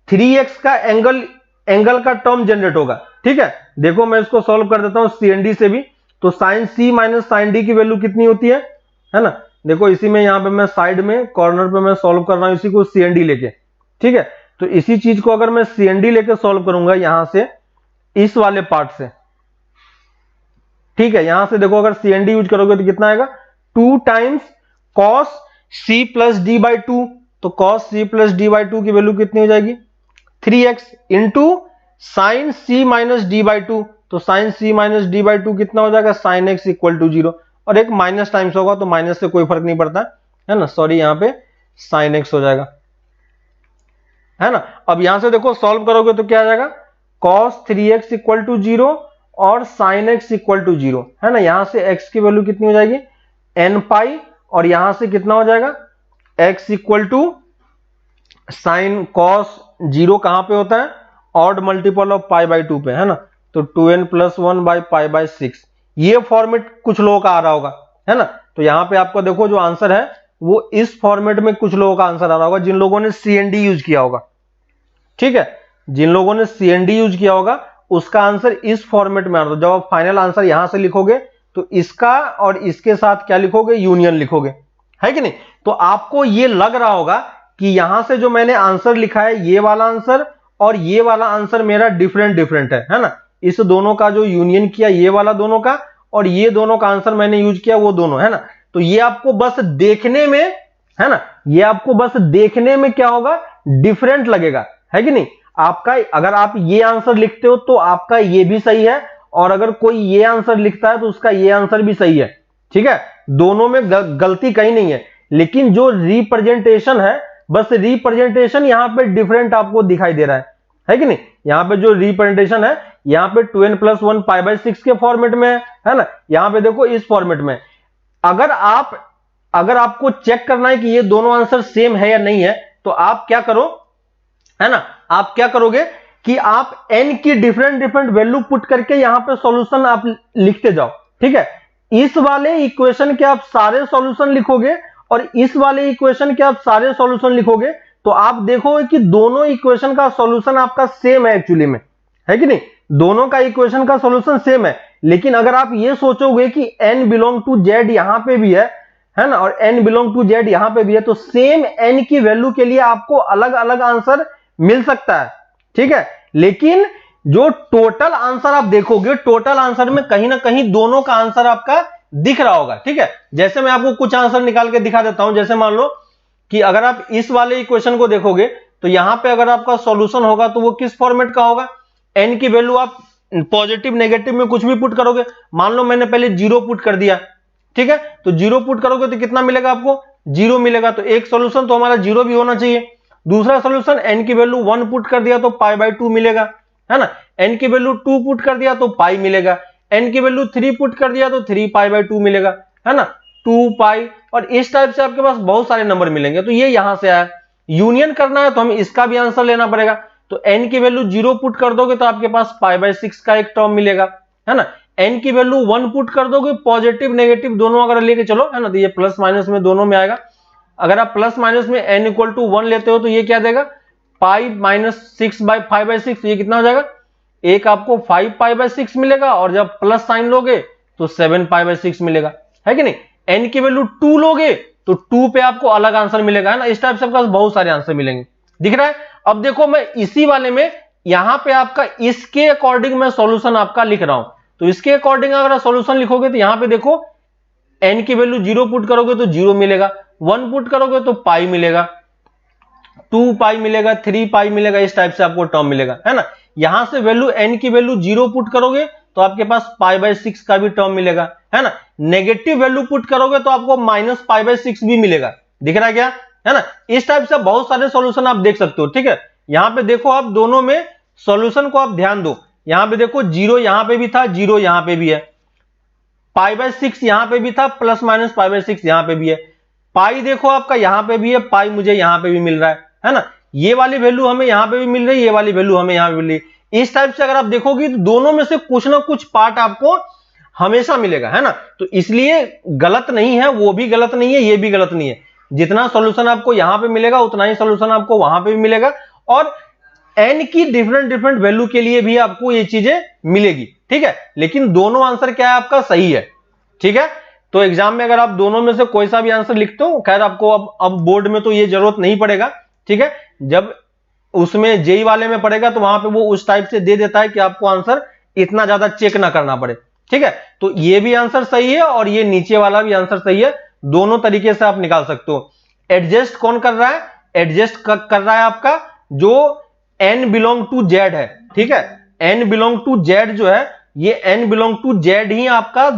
[SPEAKER 1] 3x का एंगल का टर्म जनरेट होगा। ठीक है, देखो मैं इसको सॉल्व कर देता हूं CND से भी। तो sin C minus sin D की वैल्यू कितनी होती है ना। देखो इसी में यहाँ पे मैं साइड में कॉर्नर पे मैं सॉल्व कर रहा हूं इसी को CND लेके। ठीक है, तो इसी चीज को अगर मैं CND लेके सॉल्व करूंगा यहां से इस वाले पार्ट से, ठीक है, यहां से देखो अगर CND यूज करोगे तो कितना आएगा 2 times cos C plus D by two. तो cos C plus D by two की वैल्यू कितनी हो जाएगी 3x into sine C minus D by two. तो sine C minus D by two कितना हो जाएगा sin x इक्वल टू 0, और एक माइनस टाइम्स होगा तो माइनस से कोई फर्क नहीं पड़ता है ना, सॉरी यहां पे sin x हो जाएगा, है ना। अब यहां से देखो सॉल्व करोगे तो क्या आ जाएगा cos 3x इक्वल टू 0 और sin x इक्वल टू 0, है ना। यहां से x की वैल्यू कितनी हो जाएगी n पाई, और यहां से कितना हो जाएगा x equal to sine cos 0 कहां पे होता है odd multiple of pi by 2 पे, है ना। तो 2n plus 1 by pi by 6, ये फॉर्मेट कुछ लोगों का आ रहा होगा, है ना। तो यहां पे आपको देखो जो आंसर है वो इस फॉर्मेट में कुछ लोगों का आंसर आ रहा होगा जिन लोगों ने CND यूज किया होगा। ठीक है, जिन लोगों ने CND यूज किया होगा उसका आंसर इस फॉर्मेट में आ रहा है। जब आप फाइनल आंसर यहां से लिखोगे तो इसका और इसके साथ क्या लिखोगे यूनियन लिखोगे, है कि नहीं। तो आपको ये लग रहा होगा कि यहां से जो मैंने आंसर लिखा है ये वाला आंसर और ये वाला आंसर मेरा डिफरेंट है ना। इस दोनों का जो यूनियन किया ये वाला दोनों का, और ये दोनों का आंसर मैंने यूज किया वो दोनों, है ना। तो ये आपको बस देखने में, है ना, ये आपको बस देखने में क्या होगा डिफरेंट लगेगा, है कि नहीं। आपका अगर आप ये आंसर लिखते हो तो आपका ये भी सही है, और अगर कोई ये आंसर लिखता है तो उसका ये आंसर भी सही है। ठीक है, दोनों में गलती कहीं नहीं है, लेकिन जो रिप्रेजेंटेशन है बस रिप्रेजेंटेशन यहां पे डिफरेंट आपको दिखाई दे रहा है कि नहीं। यहां पे जो रिप्रेजेंटेशन है यहां पे 2n प्लस 1 पाई बाई 6 के फॉर्मेट में है ना। यहां पे देखो इस फॉर्मेट में अगर आपको चेक करना है कि ये दोनों आंसर सेम है या नहीं है तो आप क्या करो, है ना, आप क्या करोगे कि आप n की डिफरेंट वैल्यू पुट करके यहां पे सॉल्यूशन आप लिखते जाओ। ठीक है, इस वाले इक्वेशन के आप सारे सॉल्यूशन लिखोगे और इस वाले इक्वेशन के आप सारे सॉल्यूशन लिखोगे तो आप देखोगे कि दोनों इक्वेशन का सॉल्यूशन आपका सेम है एक्चुअली में, है कि नहीं। दोनों का इक्वेशन का सॉल्यूशन सेम है, लेकिन अगर आप ये सोचोगे कि n बिलोंग टू z यहां पे भी है ना, और n बिलोंग टू z यहां पे भी है, तो सेम n की वैल्यू के लिए आपको अलग अलग आंसर मिल सकता है। ठीक है, लेकिन जो टोटल आंसर आप देखोगे टोटल आंसर में कहीं ना कहीं दोनों का आंसर आपका दिख रहा होगा। ठीक है, जैसे मैं आपको कुछ आंसर निकाल के दिखा देता हूं। जैसे मान लो कि अगर आप इस वाले इक्वेशन को देखोगे तो यहां पे अगर आपका सॉल्यूशन होगा तो वो किस फॉर्मेट का होगा, n की वैल्यू आप पॉजिटिव नेगेटिव में कुछ भी पुट करोगे। मान लो मैंने पहले 0 पुट कर दिया, ठीक है, तो 0 पुट करोगे तो कितना मिलेगा आपको 0 मिलेगा। तो एक सॉल्यूशन तो हमारा 0 भी होना चाहिए। दूसरा सॉल्यूशन n की वैल्यू 1 पुट कर दिया तो पाई बाई 2 मिलेगा, है ना। n की वैल्यू 2 पुट कर दिया तो पाई मिलेगा, n की वैल्यू 3 पुट कर दिया तो 3 पाई बाई 2 मिलेगा, है ना, 2 पाई। और इस टाइप से आपके पास बहुत सारे नंबर मिलेंगे। तो ये यहां से आया, यूनियन करना है तो हमें इसका भी आंसर लेना पड़ेगा। तो n की वैल्यू 0 पुट कर दोगे तो आपके पास पाई बाई 6 का एक टर्म मिलेगा, है ना। n की वैल्यू 1 पुट कर दोगे, पॉजिटिव नेगेटिव दोनों अगर लेके चलो, है ना, तो ये प्लस माइनस में दोनों में आएगा। अगर आप प्लस माइनस में n इक्वल टू 1 लेते हो तो ये क्या देगा पाई माइनस 6 बाई 5 बाई 6, ये कितना हो जाएगा, एक आपको 5 पाई बाई 6 मिलेगा, और जब प्लस साइन लोगे तो 7 पाई बाई 6 मिलेगा, है कि नहीं। n की वैल्यू 2 लोगे तो 2 पे आपको अलग आंसर मिलेगा, है ना। इस टाइप से आपके पास बहुत सारे आंसर मिलेंगे, दिख रहा है। अब देखो मैं इसी वाले में यहां पे आपका इसके अकॉर्डिंग मैं सॉल्यूशन आपका लिख रहा हूं। तो इसके अकॉर्डिंग अगर आप सॉल्यूशन लिखोगे तो यहां पे देखो n की वैल्यू 0 पुट करोगे तो 0 मिलेगा, 1 पुट करोगे तो पाई मिलेगा, 2 पाई मिलेगा, 3 पाई मिलेगा, इस टाइप से आपको टर्म मिलेगा, है ना। यहां से वैल्यू n की वैल्यू 0 पुट करोगे तो आपके पास पाई बाई 6 का भी टर्म मिलेगा, है ना। नेगेटिव वैल्यू पुट करोगे तो आपको माइनस पाई बाई 6 भी मिलेगा, दिख रहा है क्या, है ना। इस टाइप से बहुत सारे सॉल्यूशन आप देख सकते हो। ठीक है, यहां पे देखो आप दोनों में सॉल्यूशन को आप ध्यान दो। यहां पे देखो 0 यहां पे भी था, 0 यहां पे भी है, पाई बाई 6 यहां पे भी था, प्लस माइनस पाई बाई 6 यहां पे भी है, पाई देखो आपका यहां पे भी है, पाई मुझे यहां पे भी मिल रहा है ना। ये वाली वैल्यू हमें यहां पे भी मिल रही है, ये वाली वैल्यू हमें यहां पे मिल रही है। इस टाइप से अगर आप देखोगे तो दोनों में से कुछ ना कुछ पार्ट आपको हमेशा मिलेगा, है ना। तो इसलिए गलत नहीं है, वो भी गलत नहीं है, ये भी गलत नहीं है। जितना सॉल्यूशन आपको यहां पे मिलेगा उतना ही सॉल्यूशन आपको वहां पे भी मिलेगा, और n की डिफरेंट डिफरेंट वैल्यू के लिए भी आपको ये चीजें मिलेगी, ठीक है। लेकिन दोनों आंसर क्या है आपका, सही है, ठीक है। तो एग्जाम में अगर आप दोनों में से कोई सा भी आंसर लिखते हो, खैर आपको अब बोर्ड में तो ये जरूरत नहीं पड़ेगा, ठीक है। जब उसमें जेई वाले में पड़ेगा तो वहां पे वो उस टाइप से दे देता है कि आपको आंसर इतना ज्यादा चेक ना करना पड़े, ठीक है। तो ये भी आंसर सही है और ये नीचे वाला भी आंसर सही है, दोनों तरीके से आप निकाल सकते हो। एडजस्ट कौन कर रहा है, एडजस्ट कर रहा है आपका जो n बिलोंग टू z है, ठीक है। n बिलोंग टू z जो है, ये n बिलोंग टू z ही आपका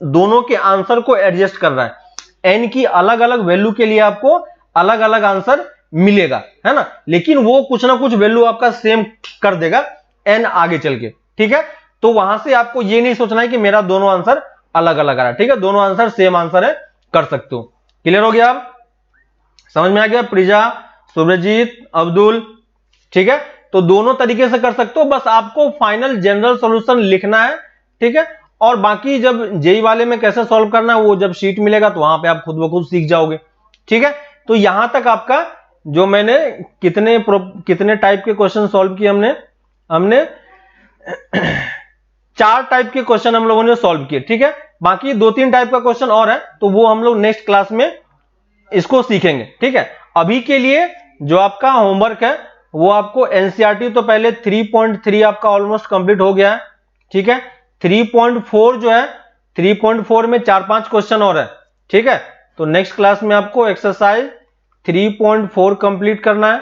[SPEAKER 1] दोनों के आंसर को एडजस्ट कर रहा है। n की अलग अलग वैल्यू के लिए आपको अलग अलग आंसर मिलेगा, है ना, लेकिन वो कुछ ना कुछ वैल्यू आपका सेम कर देगा n आगे चल के, ठीक है। तो वहां से आपको ये नहीं सोचना है कि मेरा दोनों आंसर अलग अलग आ रहा है, ठीक है। दोनों आंसर सेम आंसर है, कर सकते हो। क्लियर हो गया, आप समझ में आ गया, प्रिजा, सुब्रजीत, अब्दुल, ठीक है। तो दोनों तरीके से कर सकते हो, बस आपको फाइनल जनरल सॉल्यूशन लिखना है, ठीक है। और बाकी जब जेई वाले में कैसे सॉल्व करना है वो जब शीट मिलेगा तो वहां पे आप खुद ब खुद सीख जाओगे, ठीक है। तो यहां तक आपका जो मैंने कितने टाइप के क्वेश्चन सॉल्व किए, हमने 4 टाइप के क्वेश्चन हम लोगों ने सॉल्व किए, ठीक है। बाकी 2-3 टाइप का क्वेश्चन और है, तो वो हम लोग नेक्स्ट क्लास में इसको सीखेंगे, ठीक है। अभी के लिए जो आपका होमवर्क है वो आपको एनसीईआरटी तो पहले 3.3 आपका ऑलमोस्ट कंप्लीट हो गया है, ठीक है। 3.4 जो है, 3.4 में 4-5 क्वेश्चन और है, ठीक है। तो नेक्स्ट क्लास में आपको एक्सरसाइज 3.4 कंप्लीट करना है,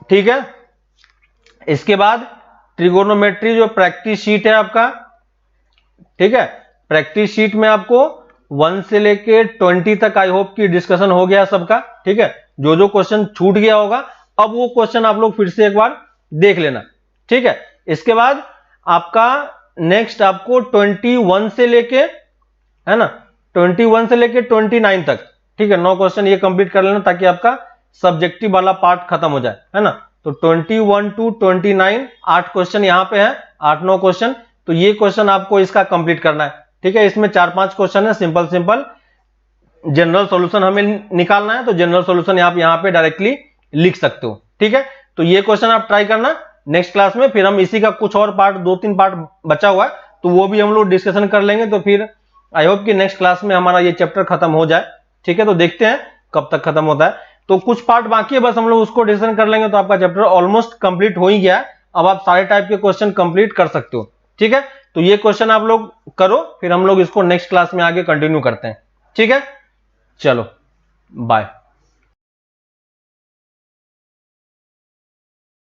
[SPEAKER 1] ठीक है। इसके बाद ट्रिगोनोमेट्री जो प्रैक्टिस शीट है आपका, ठीक है, प्रैक्टिस शीट में आपको 1 से लेके 20 तक आई होप की डिस्कशन हो गया सबका, ठीक है। जो जो क्वेश्चन छूट गया होगा अब वो क्वेश्चन आप लोग फिर से एक बार देख लेना, ठीक है। इसके बाद आपका नेक्स्ट आपको 21 से लेके, है ना, 21 से लेके 29 तक, ठीक है, 9 क्वेश्चन ये कंप्लीट कर लेना ताकि आपका सब्जेक्टिव वाला पार्ट खत्म हो जाए, है ना। तो 21 to 29 8 क्वेश्चन यहां पे है, 8-9 क्वेश्चन, तो ये क्वेश्चन आपको इसका कंप्लीट करना है, ठीक है। इसमें 4-5 क्वेश्चन है, सिंपल सिंपल जनरल सॉल्यूशन हमें निकालना है, तो जनरल सॉल्यूशन आप यहां पे डायरेक्टली लिख सकते हो, ठीक है। तो ये क्वेश्चन आप ट्राई करना नेक्स्ट क्लास में, फिर हम इसी का कुछ और पार्ट 2-3 पार्ट बचा हुआ है तो वो भी हम लोग डिस्कशन कर लेंगे। तो फिर आई होप कि नेक्स्ट क्लास में हमारा ये चैप्टर खत्म हो जाए, ठीक है। तो देखते हैं कब तक खत्म होता है, तो कुछ पार्ट बाकी है, बस हम लोग उसको डिस्कशन कर लेंगे तो आपका चैप्टर ऑलमोस्ट कंप्लीट हो ही गया है। अब आप सारे टाइप के क्वेश्चन कंप्लीट कर सकते हो, ठीक है। तो ये क्वेश्चन आप लोग करो, फिर हम लोग इसको नेक्स्ट क्लास में आगे कंटिन्यू करते हैं, ठीक है। चलो बाय।